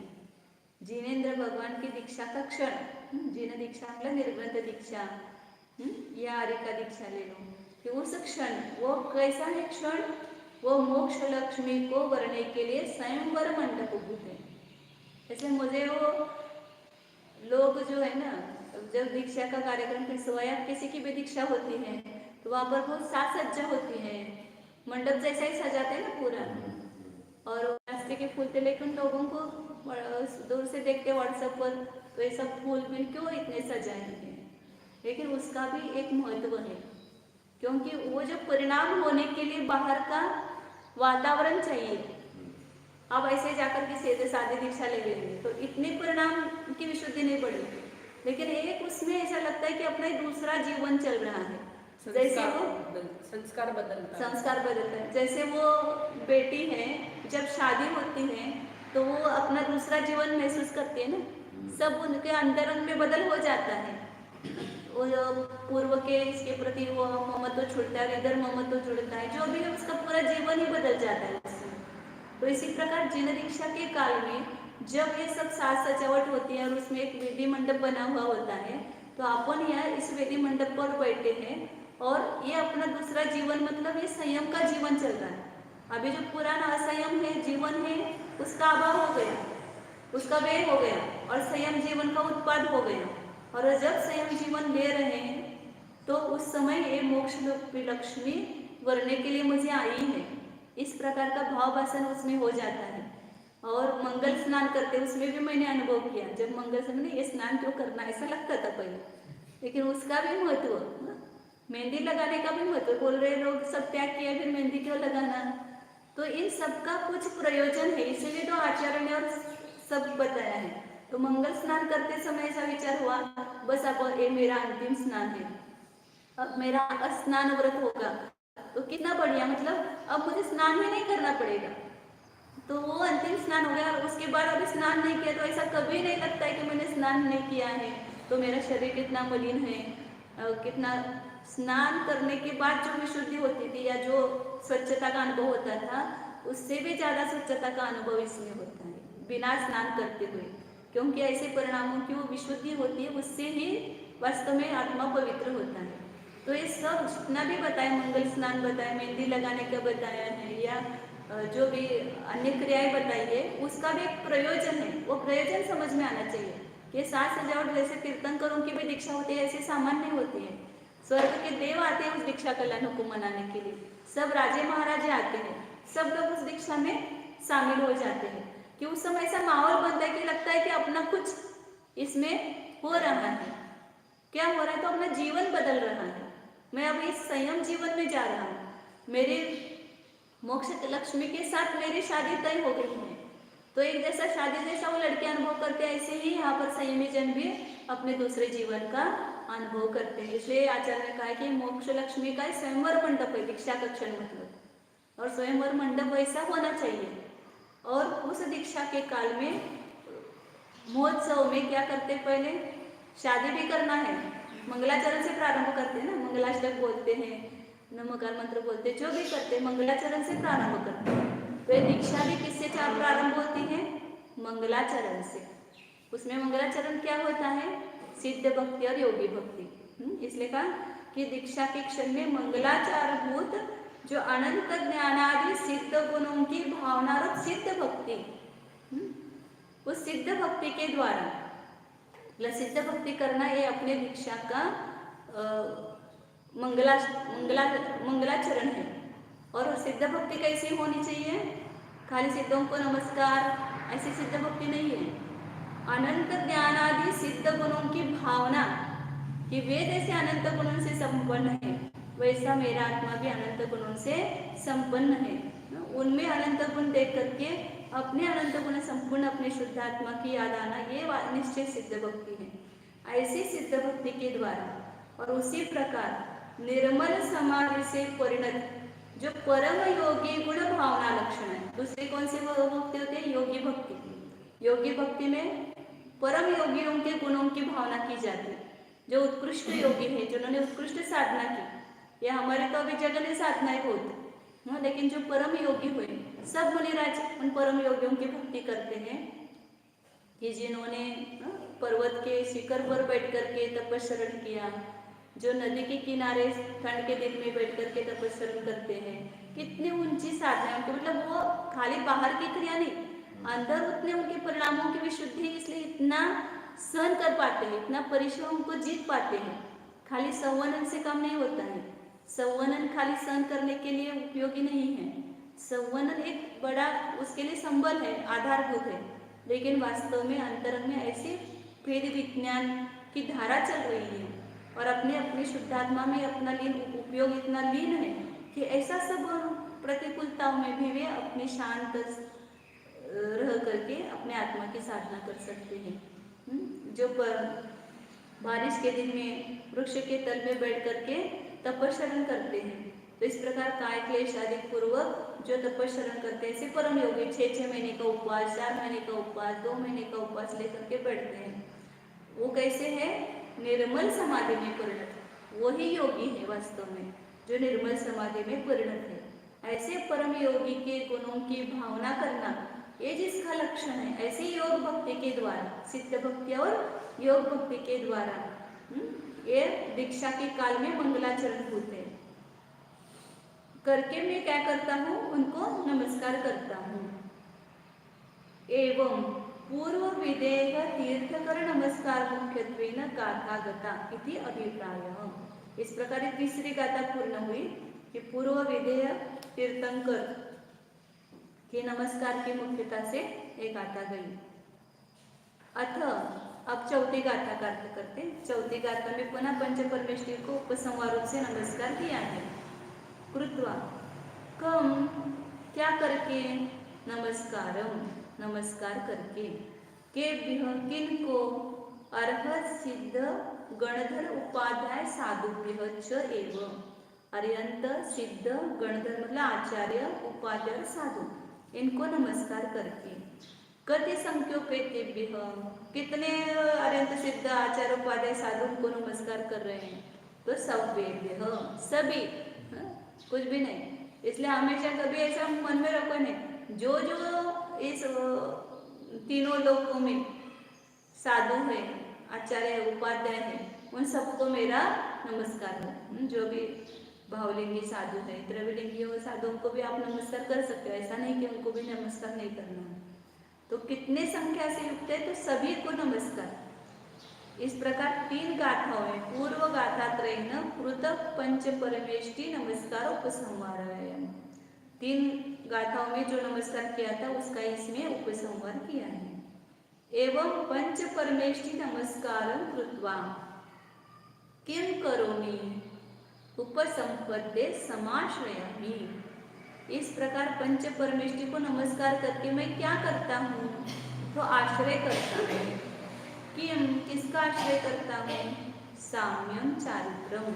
जिनेन्द्र भगवान की दीक्षा का क्षण, जिन दीक्षा मतलब निर्ग्रंथ दीक्षा या आर्य का दीक्षा ले लो कि उस क्षण वो कैसा है क्षण, वो मोक्ष लक्ष्मी को वरने के लिए स्वयंवर मंडप भूत है। ऐसे मुझे वो लोग जो है ना, जब दीक्षा का कार्यक्रम फिर स्वयं किसी की भी दीक्षा होती है तो वहाँ पर बहुत साज सज्जा होती है, मंडप जैसा ही सजाते हैं ना पूरा, और रास्ते के फूल थे, लेकिन लोगों को दूर से देखते व्हाट्सएप पर तो ये सब फूल भी क्यों इतने सजाए हैं, लेकिन उसका भी एक महत्व है, क्योंकि वो जो परिणाम होने के लिए बाहर का वातावरण चाहिए। अब ऐसे जाकर के सीधे सादी दीक्षा ले लेंगे तो इतने परिणाम की विशुद्धि नहीं बढ़ेगी, लेकिन एक उसमें ऐसा लगता है कि अपना दूसरा जीवन चल रहा है, जैसे वो संस्कार बदलता है। जैसे वो बेटी है जब शादी होती है तो वो अपना दूसरा जीवन महसूस करती है ना, सब उनके अंतरंग में बदल हो जाता है, वो पूर्व के इसके प्रति वो ममत्व छूटता है, इधर ममत्व जुड़ता है, जो भी है उसका पूरा जीवन ही बदल जाता है उसमें। तो इसी प्रकार जिन दीक्षा के काल में जब ये सब साज सजावट होती है और उसमें एक वेदी मंडप बना हुआ होता है, तो अपन यहाँ इस वेदी मंडप पर बैठे हैं और ये अपना दूसरा जीवन मतलब ये संयम का जीवन चल रहा है। अभी जो पुराना असंयम है जीवन है उसका अभाव हो गया, उसका व्यय हो गया और संयम जीवन का उत्पाद हो गया, और जब संयम जीवन ले रहे हैं तो उस समय ये मोक्ष लक्ष्मी वरने के लिए मुझे आई है, इस प्रकार का भाव वासन उसमें हो जाता है। और मंगल स्नान करते उसमें भी मैंने अनुभव किया, जब मंगल स्नान ये स्नान क्यों करना ऐसा लगता था पहले, लेकिन उसका भी महत्व, मेहंदी लगाने का भी महत्व, बोल रहे लोग सब त्याग किया फिर मेहंदी क्यों लगाना, तो इन सब का कुछ प्रयोजन है, इसीलिए तो आचार्य ने और सब बताया है। तो मंगल स्नान करते समय ऐसा विचार हुआ बस अब ये मेरा अंतिम स्नान है, अब मेरा स्नान व्रत होगा तो कितना बढ़िया, मतलब अब मुझे स्नान ही नहीं करना पड़ेगा, तो वो अंतिम स्नान हो गया। और उसके बाद अभी स्नान नहीं किया तो ऐसा कभी नहीं लगता है कि मैंने स्नान नहीं किया है तो मेरा शरीर कितना मलिन है, कितना स्नान करने के बाद जो विशुद्धि होती थी या जो स्वच्छता का अनुभव होता था उससे भी ज़्यादा स्वच्छता का अनुभव इसमें होता है बिना स्नान करते हुए, क्योंकि ऐसे परिणामों की वो विशुद्धि होती है, उससे ही वास्तव में आत्मा पवित्र होता है। तो ये सब जितना भी बताया, मंगल स्नान बताया, मेहंदी लगाने का बताया है, या जो भी अन्य क्रियाएं बताई है उसका भी एक प्रयोजन है, वो प्रयोजन समझ में आना चाहिए कि साज सजावट जैसे तीर्थंकरों की भी दीक्षा होती है ऐसे सामान्य होती है, स्वर्ग के देव आते हैं उस दीक्षा कल्याणों को मनाने के लिए, सब राजे महाराजे आते हैं, सब लोग उस दीक्षा में शामिल हो जाते हैं कि उस समय ऐसा माहौल बनता है कि लगता है कि अपना कुछ इसमें हो रहा है, क्या हो रहा है, तो अपना जीवन बदल रहा है, मैं अब इस संयम जीवन में जा रहा हूँ, मेरे मोक्ष लक्ष्मी के साथ मेरी शादी तय हो गई है। तो एक जैसा शादी जैसा वो लड़के अनुभव करते हैं ऐसे ही यहाँ पर संयमी जन भी अपने दूसरे जीवन का अनुभव करते हैं। इसलिए आचार्य ने कहा कि मोक्ष लक्ष्मी का स्वयंवर मंडप है दीक्षा का क्षण मतलब, और स्वयंवर मंडप वैसा होना चाहिए। और उस दीक्षा के काल में महोत्सव में क्या करते, पहले शादी भी करना है, मंगलाचरण से प्रारंभ करते हैं ना, मंगलाष्टक बोलते हैं, नमोकार मंत्र बोलते, जो भी करते मंगलाचरण से प्रारंभ करते हैं। तो ये दीक्षा भी किससे प्रारंभ होती है, मंगलाचरण से। उसमें मंगलाचरण क्या होता है, सिद्ध भक्ति और योगी भक्ति। इसलिए कहा कि दीक्षा के क्षण में मंगलाचार भूत जो अनंत ज्ञानादि सिद्ध गुणों की भावना रूप सिद्ध भक्ति, उस सिद्ध भक्ति के द्वारा सिद्ध भक्ति करना ये अपने दीक्षा का मंगलाचरण है। और सिद्ध भक्ति कैसी होनी चाहिए, खाली सिद्धों को नमस्कार ऐसी सिद्ध भक्ति नहीं है, अनंत ज्ञानादि सिद्ध गुणों की भावना कि वे जैसे अनंत गुणों से संपन्न है वैसा मेरा आत्मा भी अनंत गुणों से संपन्न है। उनमें अनंत गुण देख करके अपने अनंत गुण संपूर्ण अपने शुद्ध आत्मा की याद आना, ये निश्चय सिद्ध भक्ति है। ऐसी सिद्ध भक्ति के द्वारा और उसी प्रकार निर्मल समाधि से परिणत, जो परम योगी गुण भावना लक्षण है। दूसरे कौन से भक्ति होते हैं? योगी भक्ति। योगी भक्ति में परम योगियों के गुणों की भावना की जाती है। जो उत्कृष्ट योगी है, जिन्होंने उत्कृष्ट साधना की, यह हमारे तो अभी जगह साधनाएं बहुत, लेकिन जो परम योगी हुए, सब मुनिराज उन परम योगियों की भक्ति करते हैं कि जिन्होंने पर्वत के शिखर पर बैठ करके तपस्या किया, जो नदी के किनारे ठंड के दिन में बैठ करके तपस्या करते हैं, कितनी ऊंची साधना है उनकी। मतलब वो खाली बाहर की क्रिया नहीं, अंदर उतने उनके परिणामों की विशुद्धि, इसलिए इतना सहन कर पाते हैं, इतना परिश्रम को जीत पाते हैं। खाली संवनन से काम नहीं होता है। संवनन खाली सहन करने के लिए उपयोगी नहीं है। संवनन एक बड़ा उसके लिए संबल है, आधारभूत है, लेकिन वास्तव में अंतरंग में ऐसे वेद विज्ञान की धारा चल रही है और अपने अपने शुद्धात्मा में अपना उपयोग इतना लीन है कि ऐसा सब प्रतिकूलताओं में भी वे अपने शांत रह करके अपने आत्मा की साधना कर सकते हैं। जो बारिश के दिन में वृक्ष के तल में बैठ करके तपस्या करते हैं, तो इस प्रकार काय क्लेश आदि पूर्वक जो तपस्या करते हैं, ऐसे परम योगी 6-6 महीने का उपवास, 4 महीने का उपवास, 2 महीने का उपवास लेकर के बैठते हैं। वो कैसे है? निर्मल समाधि में परिणत। वही योगी है वास्तव में जो निर्मल समाधि में परिणत है। ऐसे परम योगी के गुणों की भावना करना, ये जिसका लक्षण है, ऐसे योग भक्ति के द्वारा, सिद्ध भक्ति और योग भक्ति के द्वारा ये दीक्षा के काल में मंगलाचरण होते हैं। करके मैं क्या करता हूँ? उनको नमस्कार करता हूँ। एवं पूर्व विदेह तीर्थकर नमस्कार मुख्यत्वेन गाथा गता इति अभिप्राय। इस प्रकार तीसरी गाथा पूर्ण हुई कि पूर्व विदेह तीर्थंकर के नमस्कार की मुख्यता से एक गाथा गई। अथ अब चौथी गाथा का अर्थ करते। चौथी गाथा में पुनः पंच परमेष्ठी को उपसंहार रूप से नमस्कार किया है। कृत्वा कम, क्या करके? नमस्कारम, नमस्कार करके। केभ्यः, किनको? अर्हत सिद्ध गणधर उपाध्याय साधुभ्यः च एव। अर्यंत सिद्ध गणधर मतलब आचार्य, उपाध्याय, साधु, इनको नमस्कार करके। कति संख्योपेतेभ्यः, कितने अर्यंत सिद्ध आचार्य उपाध्याय साधु को नमस्कार कर रहे हैं? तो सभ्येभ्यः, सभी, कुछ भी नहीं। इसलिए हमेशा कभी ऐसा मन में रखो नहीं, जो जो इस तीनों लोकों में साधु है, आचार्य है, उपाध्याय है, उन सबको मेरा नमस्कार है। जो भी भावलिंगी साधु है, त्रिविलिंगी हो साधुओं को भी आप नमस्कार कर सकते हो, ऐसा नहीं कि उनको भी नमस्कार नहीं करना है। तो कितने संख्या से युक्त है? तो सभी को नमस्कार। इस प्रकार 3 गाथाओं में पूर्व गाथा त्रयेन पृथक पंच परमेष्टि नमस्कार उपसंहार है। 3 गाथाओं में जो नमस्कार किया था उसका इसमें उपसंहार किया है। एवं पंच परमेष्टि नमस्कार कृत्वा किं करोमि उपसंपद्ये समाश्रयामि। इस प्रकार पंच परमेष्टि को नमस्कार करके मैं क्या करता हूँ? तो आश्रय करता हूँ। किसका आश्रय करता हूँ? साम्यम चारित्रम,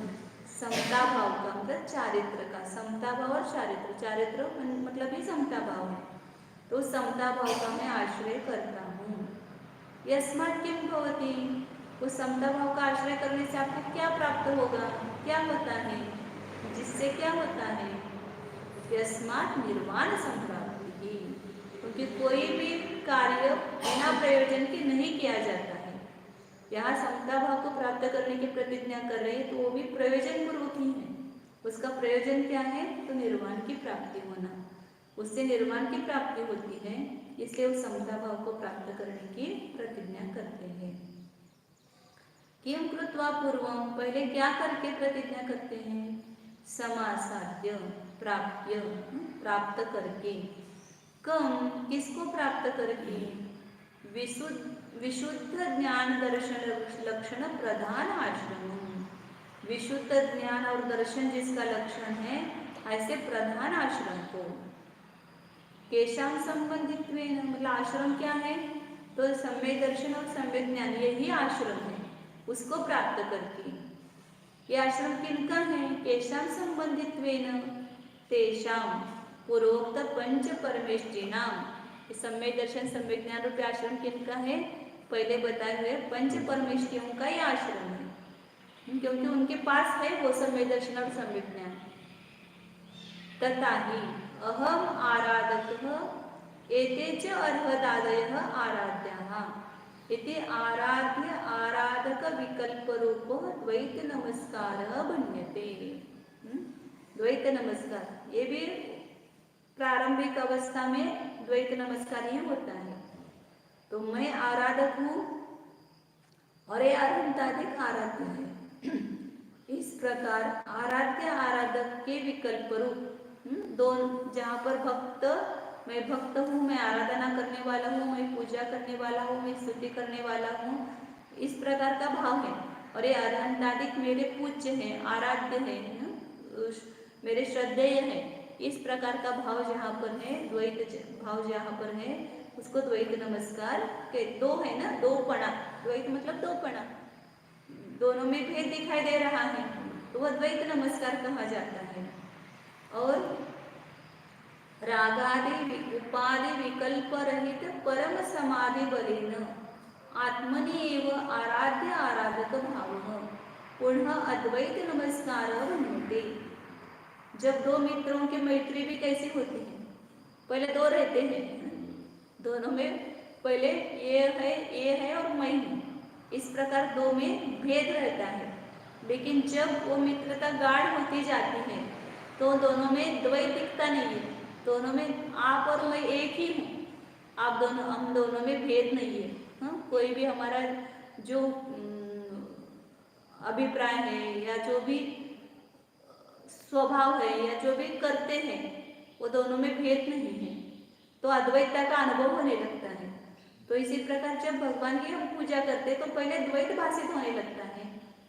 समता भाव का मतलब चारित्र का, समता भाव और चारित्र, चारित्र मतलब ही समता भाव है, तो समता भाव का मैं आश्रय करता हूँ। यस्मात् किं भवति, उस समता भाव का आश्रय करने से आपको क्या प्राप्त होगा? क्या होता है? जिससे क्या होता है? यस्मात् निर्वाण संप्राप्ति, क्योंकि कोई भी कार्य बिना प्रयोजन के नहीं किया जाता है। यहाँ समता भाव को प्राप्त करने की प्रतिज्ञा कर रहे हैं, तो वो भी प्रयोजन पूर्वक ही है। उसका प्रयोजन क्या है? तो निर्वाण की प्राप्ति होना, उससे निर्वाण की प्राप्ति होती है, इसलिए उस समता भाव को प्राप्त करने की प्रतिज्ञा करते हैं। किम कृत्वा पूर्वम, पहले क्या करके प्रतिज्ञा करते हैं? समासाद्य, प्राप्य, प्राप्त करके। कम, किसको प्राप्त करके? विशुद्ध ज्ञान दर्शन लक्षण प्रधान आश्रम। विशुद्ध ज्ञान और दर्शन जिसका लक्षण है, ऐसे प्रधान आश्रम को। केशाम संबंधित मतलब आश्रम क्या है? तो सम्यक दर्शन और सम्यक ज्ञान, यही आश्रम है, उसको प्राप्त करके। ये आश्रम किनका है? केशाम संबंधित्वेन तेषाम पूर्वोक्त पंच परमेष्टिनाम। सम्यक दर्शन सम्यक ज्ञान रूपी आश्रम किनका है? पहले बताए हुए पंच परमेष्टियों का ये आश्रम है, क्योंकि उनके पास है वो सम्यक दर्शन और सम्यक ज्ञान। तथा ही अहम आराधक एते च अर्हदादयः आराध्याः इति आराध्य आराधक विकल्प रूपो द्वैत नमस्कारः बन्यते। द्वैत नमस्कार ये भी प्रारंभिक अवस्था में द्वैत नमस्कार ही होता है। तो मैं आराधक हूँ और ये अनंताधिक आराध्य है। इस प्रकार आराध्य आराधक के विकल्प रूप दोनों, जहाँ पर भक्त, मैं भक्त हूँ, मैं आराधना करने वाला हूँ, मैं पूजा करने वाला हूँ, मैं स्तुति करने वाला हूँ, इस प्रकार का भाव है। और ये अनंताधिक मेरे पूज्य है, आराध्य है, मेरे श्रद्धेय है, इस प्रकार का भाव जहाँ पर है, द्वैत भाव जहाँ पर है, उसको द्वैत नमस्कार के दो है ना, दो पणा, द्वैत मतलब दो पणा, दोनों में भेद दिखाई दे रहा है, तो वह द्वैत नमस्कार कहा जाता है। और रागादि उपाधि विकल्प रहित परम समाधि बलेन आत्मनि एव आराध्य आराधक भावः पुनः अद्वैत नमस्कार बनते। जब दो मित्रों की मैत्री भी कैसी होती है? पहले दो रहते हैं, दोनों में पहले ये है और मैं हूँ, इस प्रकार दो में भेद रहता है। लेकिन जब वो मित्रता गाढ़ होती जाती है तो दोनों में द्वैत दिखता नहीं है, दोनों में आप और मैं एक ही हूँ, आप दोनों, हम दोनों में भेद नहीं है। कोई भी हमारा जो अभिप्राय है या जो भी स्वभाव है या जो भी करते हैं, वो दोनों में भेद नहीं है, तो अद्वैतता का अनुभव होने लगता है। तो इसी प्रकार जब भगवान की हम पूजा करते हैं तो पहले द्वैत भाषित होने लगता है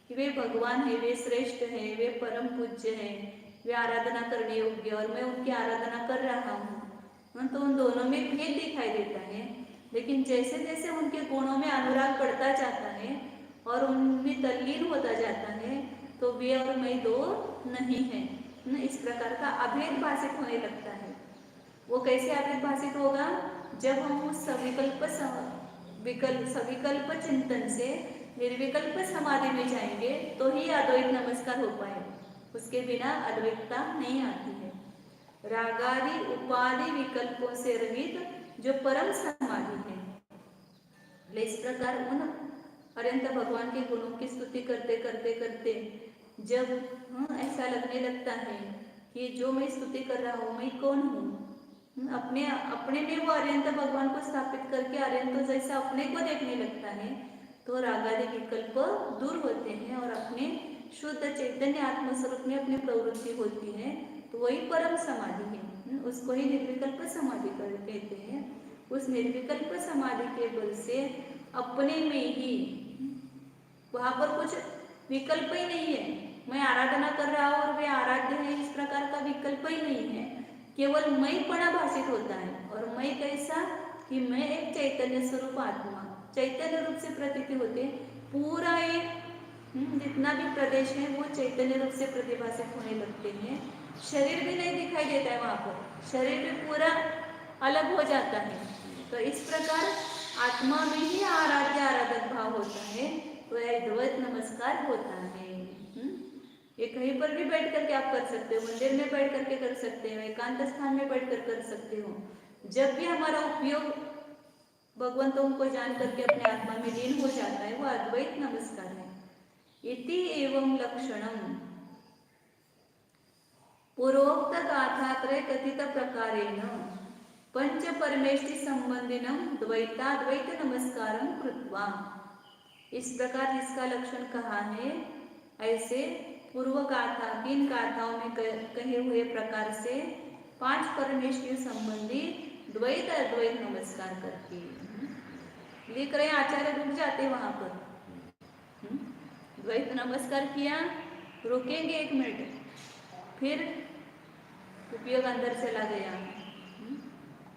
कि वे भगवान है, वे श्रेष्ठ है, वे परम पूज्य है, वे आराधना करने योग्य और मैं उनकी आराधना कर रहा हूँ, तो उन दोनों में भेद दिखाई देता है। लेकिन जैसे जैसे उनके गुणों में अनुराग बढ़ता जाता है और उनमें तल्लीन होता जाता है तो वे और मैं दो नहीं है, इस प्रकार का अभेद भाषित होने लगता है। वो कैसे अभेद भाषित होगा? जब हम उस सविकल्प चिंतन से निर्विकल्प समाधि में जाएंगे तो ही अद्वैत नमस्कार हो पाए, उसके बिना अद्वैतता नहीं आती है। रागादि उपाधि विकल्पों से रहित जो परम समाधि है, इस प्रकार उन अनंत भगवान के गुणों की स्तुति करते करते करते जब ऐसा लगने लगता है कि जो मैं स्तुति कर रहा हूँ मैं कौन हूँ, अपने में वो अनंत भगवान को स्थापित करके अनंत जैसा अपने को देखने लगता है, तो रागादि विकल्प दूर होते हैं और अपने शुद्ध चैतन्य आत्मस्वरूप में अपनी प्रवृत्ति होती है, तो वही परम समाधि है। उसको ही निर्विकल्प समाधि कहते हैं। उस निर्विकल्प समाधि के बल से अपने में ही, वहां पर कुछ विकल्प ही नहीं है, मैं आराधना कर रहा हूँ और वे आराध्य है, इस प्रकार का विकल्प ही नहीं है, केवल मैं पणा भाषित होता है। और मैं कैसा कि मैं एक चैतन्य स्वरूप आत्मा, चैतन्य रूप से प्रतीति होते, पूरा एक जितना भी प्रदेश है वो चैतन्य रूप से प्रतिभाषित होने लगते हैं। शरीर भी नहीं दिखाई देता है, वहां पर शरीर भी पूरा अलग हो जाता है। तो इस प्रकार आत्मा में ही आराध्य आराधक भाव होता है, तो यह द्वैत नमस्कार होता है। ये कहीं पर भी बैठ करके आप कर सकते हो, मंदिर में बैठ करके कर सकते हो, एकांत स्थान में बैठ कर सकते हो। जब भी हमारा उपयोग भगवंतों को जान करके अपने आत्मा में लीन हो जाता है, वो अद्वैत नमस्कार है। इति एवं लक्षणम पूर्वोक्त गाथात्रय कथित प्रकारेण पंच परमेष्टि संबंधिनम द्वैताद्वैत नमस्कारं कृत्वा। इस प्रकार इसका लक्षण कहा है, ऐसे पूर्व गाथा 3 गाथाओं में कहे हुए प्रकार से 5 परमेष्टि संबंधी द्वैत अद्वैत नमस्कार करके लिख रहे आचार्य, रुक जाते वहां पर। द्वैत नमस्कार किया, रुकेंगे 1 मिनट, फिर उपयोग अंदर चला गया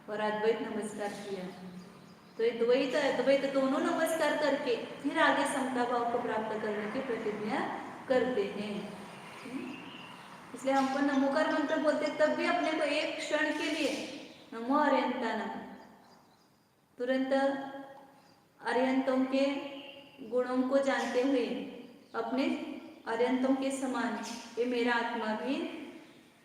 और अद्वैत नमस्कार किया। तो ये द्वैत अद्वैत दोनों नमस्कार करके फिर आगे समता भाव को प्राप्त करने की प्रतिज्ञा करते हैं। इसलिए हमको नमोकार मंत्र बोलते तब भी अपने को एक क्षण के लिए नमो अर्यंतानम, तुरंत अर्यंतों के गुणों को जानते हुए अपने अर्यंतों के समान ये मेरा आत्मा भी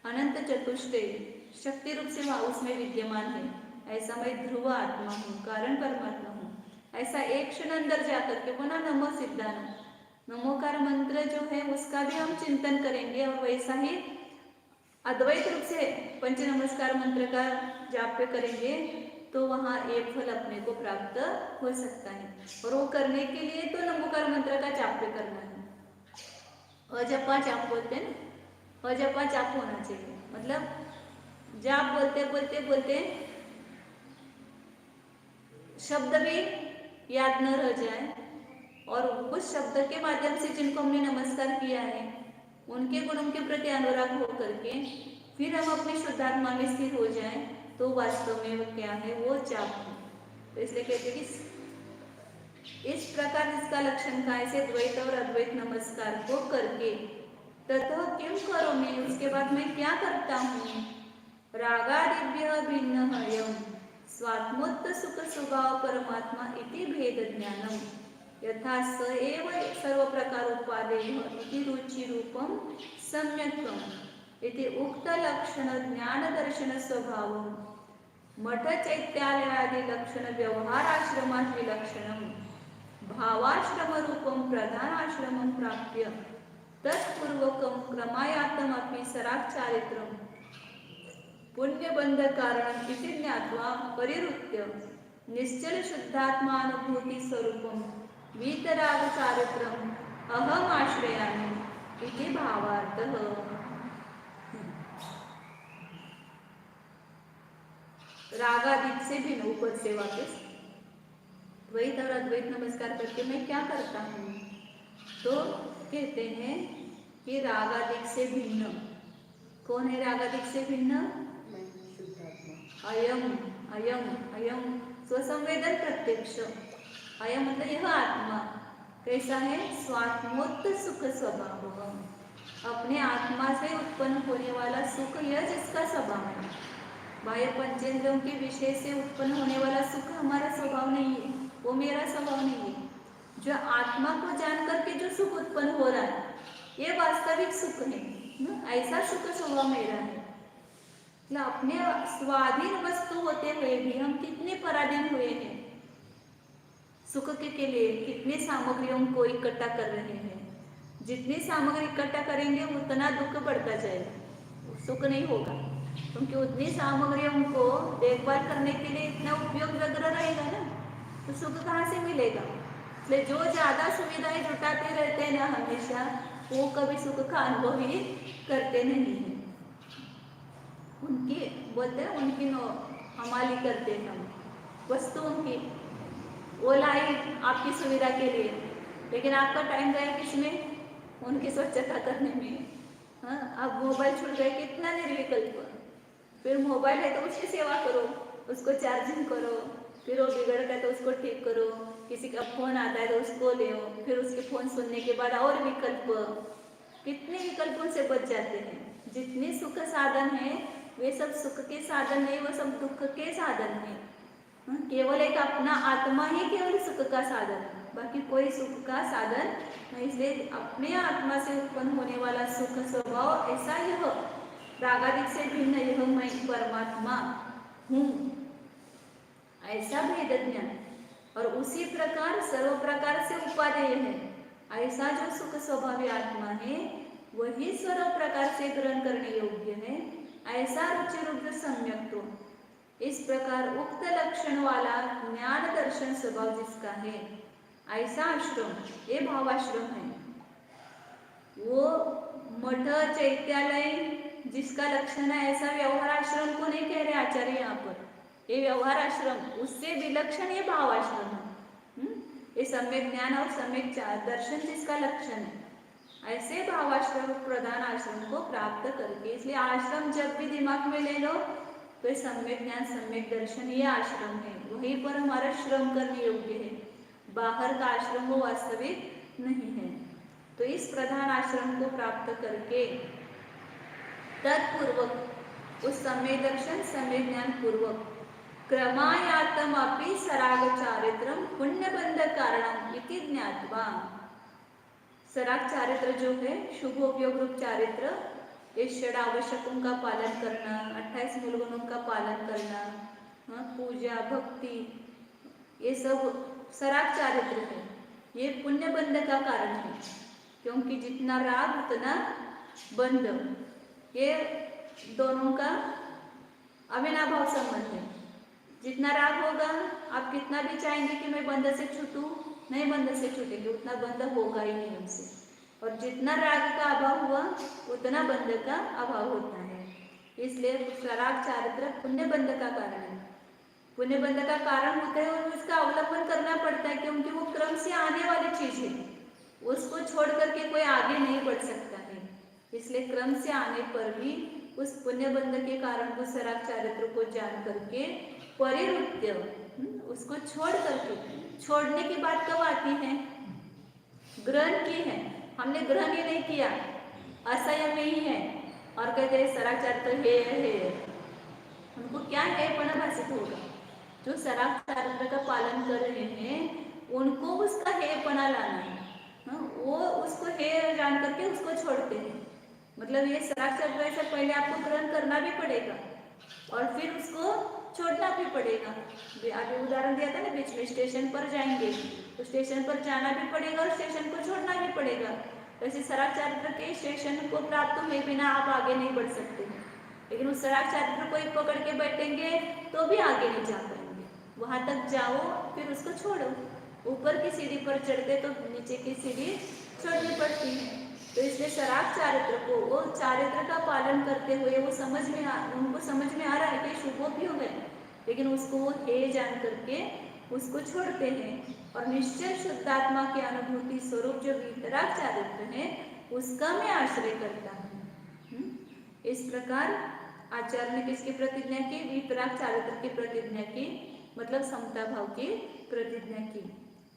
अनंत चतुष्टय शक्ति रूप से वहाँ उसमें विद्यमान है, ऐसा मैं ध्रुव आत्मा हूँ, कारण परमात्मा हूँ, ऐसा एक क्षण अंदर जाकर के बोला नमो सिद्धानम। नमोकार मंत्र जो है उसका भी हम चिंतन करेंगे और वैसा ही अद्वैत रूप से पंच नमस्कार मंत्र का जाप करेंगे तो वहाँ एक फल अपने को प्राप्त हो सकता है। और वो करने के लिए तो नमोकार मंत्र का जाप करना है। अजपा जाप बोलते हैं ना, अजपा जाप होना चाहिए, मतलब जाप बोलते बोलते बोलते शब्द भी याद न रह जाए और उस शब्द के माध्यम से जिनको हमने नमस्कार किया है उनके गुणों के प्रति अनुराग हो करके फिर हम अपनी शुद्धात्मा में स्थिर हो जाएं तो वास्तव में वो क्या है, वो जाप है। तो इसलिए कहते हैं कि इस प्रकार इसका लक्षण का ऐसे द्वैत और अद्वैत नमस्कार को करके तथा क्यों करो मैं, उसके बाद मैं क्या करता हूँ, रागादिभ्य भिन्न हयम स्वात्मोत्त सुख स्वभाव परमात्मा इति भेद ज्ञानम यथा स एव सर्व प्रकार उपादेय इति रुचि रूपम सम्यक्त्वम इति उक्त लक्षण ज्ञान दर्शन स्वभाव मठ चैत्यालयादि लक्षण व्यवहाराश्रमात् विलक्षणम भावाश्रम रूपम प्रधानाश्रमं प्राप्य तत्पूर्वकं क्रमायातमपि सराचारित्रम पुण्यबंध कारणम इति ज्ञात्वा परिरुत्य निश्चल शुद्धात्मानुभूति स्वरूपम वीतराग चारित्रम अहम आश्रयामि इति भावार्थः। रागादिक से भिन्न, ऊपर से वापस द्वैत और अद्वैत नमस्कार करके मैं क्या करता हूँ, तो कहते हैं कि रागादिक से भिन्न कौन है, रागादिक से भिन्न अयम अयम अयम स्वसंवेदन प्रत्यक्ष, अयम मतलब यह आत्मा कैसा है, स्वात्मोत्त सुख स्वभाव, अपने आत्मा से उत्पन्न होने वाला सुख यह जिसका स्वभाव है। बाह्य पंचेंद्रियों के विषय से उत्पन्न होने वाला सुख हमारा स्वभाव नहीं है, वो मेरा स्वभाव नहीं है। जो आत्मा को जान करके जो सुख उत्पन्न हो रहा है ये वास्तविक सुख है, ऐसा सुख स्वभाव मेरा है। अपने स्वाधीन वस्तु होते हुए भी हम कितने पराधीन हुए हैं सुख के लिए, कितनी सामग्रियों को इकट्ठा कर रहे हैं। जितनी सामग्री इकट्ठा करेंगे उतना दुख बढ़ता जाएगा, सुख नहीं होगा, क्योंकि उतनी सामग्रियों को देखभाल करने के लिए इतना उपयोग व्यग्र रहेगा ना, तो सुख कहाँ से मिलेगा। इसलिए जो ज्यादा सुविधाएं जुटाते रहते हैं ना हमेशा, वो कभी सुख का अनुभव ही करते नहीं है। उनकी बोलते हैं उनकी हमाली करते हैं हम, वस्तुओं की वो लाई आपकी सुविधा के लिए, लेकिन आपका टाइम गया किसमें, उनकी स्वच्छता करने में। हाँ, अब मोबाइल छूट गए, कितना निर्विकल्प, फिर मोबाइल है तो उसकी सेवा करो, उसको चार्जिंग करो, फिर वो बिगड़ गया तो उसको ठीक करो, किसी का फोन आता है तो उसको ले, फिर उसके फोन सुनने के बाद और विकल्प, कितने विकल्पों से बच जाते हैं। जितने सुख साधन है वे सब सुख के साधन नहीं, वो सब दुख के साधन है। केवल एक अपना आत्मा ही केवल सुख का साधन है, बाकी कोई सुख का साधन नहीं। इसलिए अपने आत्मा से उत्पन्न होने वाला सुख स्वभाव ऐसा यह रागादिक से भिन्न, यह मैं परमात्मा हूँ, ऐसा भेद ज्ञान। और उसी प्रकार सर्व प्रकार से उपादेय है, ऐसा जो सुख स्वभावी आत्मा है वही सर्व प्रकार से ग्रहण करने योग्य है, ऐसा रुचि रूप सम्यक्त्व। इस प्रकार उक्त लक्षण वाला ज्ञान दर्शन स्वभाव जिसका है, ऐसा आश्रम, ये भावाश्रम है। वो मठ चैत्यालय जिसका लक्षण है, ऐसा व्यवहार आश्रम को नहीं कह रहे आचार्य यहाँ पर, ये व्यवहार आश्रम उससे विलक्षण ये भावाश्रम है। ये सम्यक ज्ञान और सम्यक दर्शन जिसका लक्षण है, ऐसे भावाश्रम प्रधान आश्रम को प्राप्त करके। इसलिए आश्रम जब भी दिमाग में ले लो तो ये सम्यक ज्ञान सम्यक दर्शन ये आश्रम है, वहीं पर हमारा श्रम करने योग्य है। बाहर का आश्रम वो वास्तविक नहीं है। तो इस प्रधान आश्रम को प्राप्त करके तत्पूर्वक उस सम्यक दर्शन सम्यक ज्ञान पूर्वक क्रमायातम अपि सराग चारित्रम पुण्यबंध कारणम इति ज्ञात्वा, सराग चारित्र जो है शुभ उपयोग रूप चारित्र, ये षड आवश्यकों का पालन करना, 28 मूल गुणों का पालन करना, पूजा भक्ति, ये सब सराग चारित्र है। ये पुण्य बंध का कारण है, क्योंकि जितना राग उतना बंध, ये दोनों का अविनाभाव संबंध है। जितना राग होगा, आप कितना भी चाहेंगे कि मैं बंध से छूटूं, नहीं बंध से छूटेंगे, उतना बंध होगा ही नहीं हमसे। और जितना राग का अभाव हुआ उतना बंध का अभाव होता है। इसलिए सराग चारित्र पुण्य बंध का कारण है। पुण्य बंध का कारण होता है और उसका अवलंबन करना पड़ता है, क्योंकि वो क्रम से आने वाली चीज है, उसको छोड़ करके कोई आगे नहीं बढ़ सकता है। इसलिए क्रम से आने पर भी उस पुण्य बंध के कारण को सराग चारित्र को जान करके परिवृत्य, उसको छोड़ करके, छोड़ने की बात कब आती है? ग्रहण की है, हमने ग्रहण ही नहीं किया, असंयम में ही है और कहते हैं सराग चारित्र है, हमको क्या है पना भाषित होगा। जो सराग चारित्र का पालन कर रहे हैं उनको उसका हेयपना लाना है, वो उसको हेय जान करके उसको छोड़ते हैं। मतलब ये सराग चारित्र से पहले आपको ग्रहण करना भी पड़ेगा और फिर उसको छोड़ना भी पड़ेगा। अभी उदाहरण दिया था ना, बीच में स्टेशन पर जाएंगे तो स्टेशन पर जाना भी पड़ेगा और स्टेशन को छोड़ना भी पड़ेगा। वैसे सराग चारित्र के स्टेशन को प्राप्त हुए बिना आप आगे नहीं बढ़ सकते, लेकिन उस सराग चारित्र को ही पकड़ के बैठेंगे तो भी आगे नहीं जा पाएंगे। वहां तक जाओ फिर उसको छोड़ो। ऊपर की सीढ़ी पर चढ़ते तो नीचे की सीढ़ी छोड़नी पड़ती है। तो इसलिए सराग चारित्र को, वो चारित्र का पालन करते हुए वो उनको समझ में आ रहा है कि शुभोपयोग है, लेकिन उसको वो हे जान करके उसको छोड़ते हैं और निश्चल शुद्धात्मा की अनुभूति स्वरूप जो वितराग चारित्र है उसका मैं आश्रय करता हूँ। इस प्रकार आचार्य ने किसकी प्रतिज्ञा की? वितराग चारित्र की प्रतिज्ञा की, मतलब समता भाव की प्रतिज्ञा की।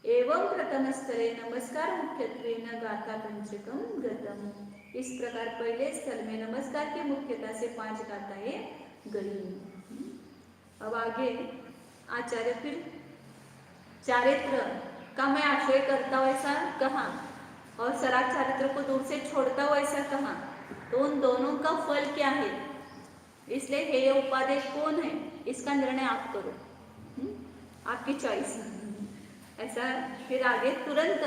एवं प्रथम स्तरे नमस्कार मुख्यत्वेन गाथा पंचकम गतम। इस प्रकार पहले स्थल में नमस्कार की मुख्यता से 5 गाथाएं गई। अब आगे आचार्य फिर चारित्र का मैं आश्रय करता हूँ ऐसा कहा और सराग चारित्र को दूर से छोड़ता हूँ ऐसा कहा, तो उन दोनों का फल क्या है? इसलिए हेय उपादेय कौन है इसका निर्णय आप करो, आपकी चॉइस। ऐसा फिर आगे तुरंत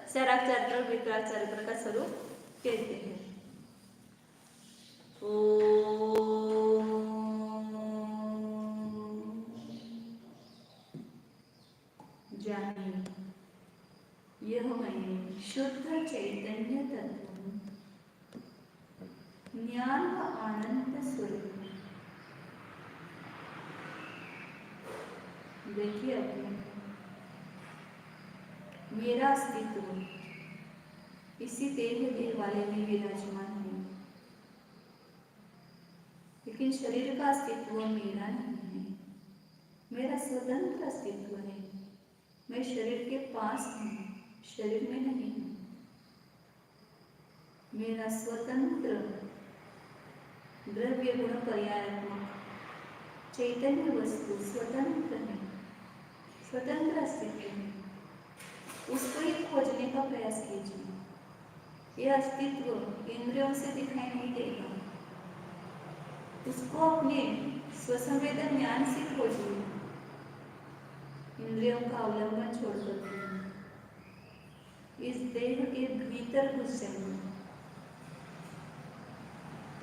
सराग चारित्र और वितराग चारित्र का स्वरूप कहते हैं। जानिए यह मैं शुद्ध चैतन्य तत्व ज्ञान व आनंद स्वरूप। देखिए अपने मेरा अस्तित्व इसी देह वाले में विराजमान है, लेकिन शरीर का अस्तित्व मेरा नहीं है, मेरा स्वतंत्र अस्तित्व है। मैं शरीर के पास हूँ, शरीर में नहीं हूँ। मेरा स्वतंत्र द्रव्य गुण पर्यायात्मक चैतन्य वस्तु स्वतंत्र है, स्वतंत्र अस्तित्व है। उसको ही खोजने का प्रयास कीजिए। यह अस्तित्व इंद्रियों से दिखाई नहीं देगा, उसको अपने स्वसंवेदन ज्ञान से खोजिए। इंद्रियों का अवलंबन छोड़कर इस देह के भीतर घुस जाइए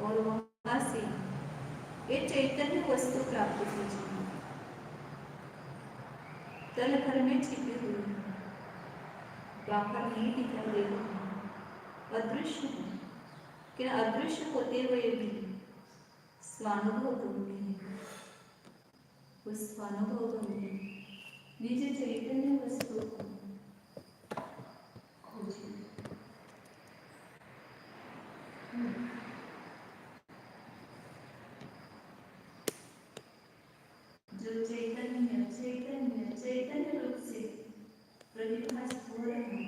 और वहां से ये चैतन्य वस्तु प्राप्त कीजिए। तल भर में छिपी हुई, बाहर नहीं दिखाई दे रही, अदृश्य है, कि अदृश्य होते हुए भी स्वानुभव गम्य है। उस स्वानुभव गम्य निज चैतन्य वस्तु को खोजिए। जो चैतन्य चैतन्य चैतन्य रूप से प्रतिभास हो रहा है,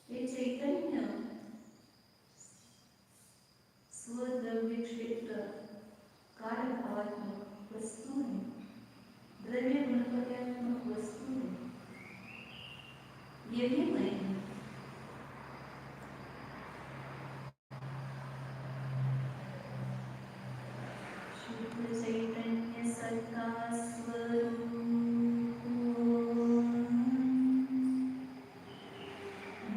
ये चैतन्य यज्ञमय शुद्ध चैतन्य सत्ता स्वरूप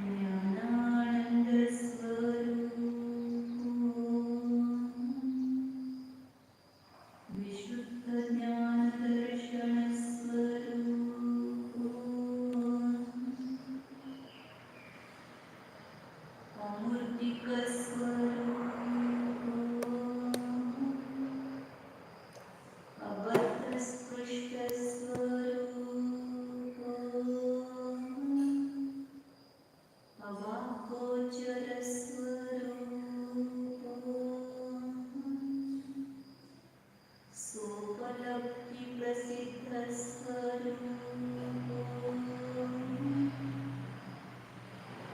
ज्ञानानंद स्वरूप विशुद्ध ज्ञान दर्शन स्वरूप अमूर्तिक स्वरूप अबद्ध स्पष्ट स्वरूप अवागोचर स्वरूप सोपलब्धि प्रसिद्ध स्वरूप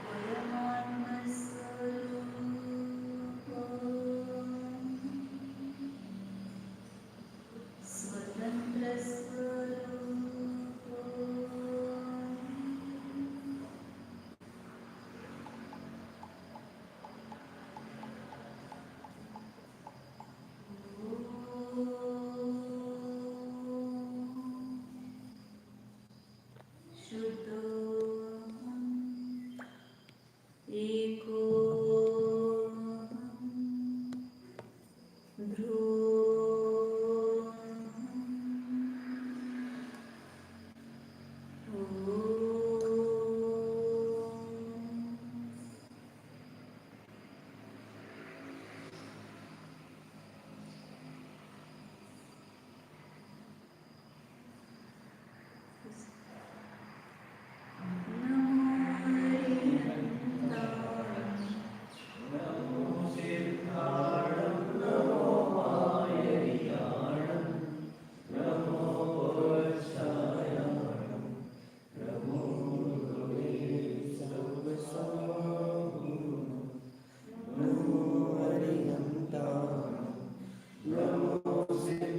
परमात्म स्वरूप स्वतंत्र स्वरूप शुद्धो एको ध्रुव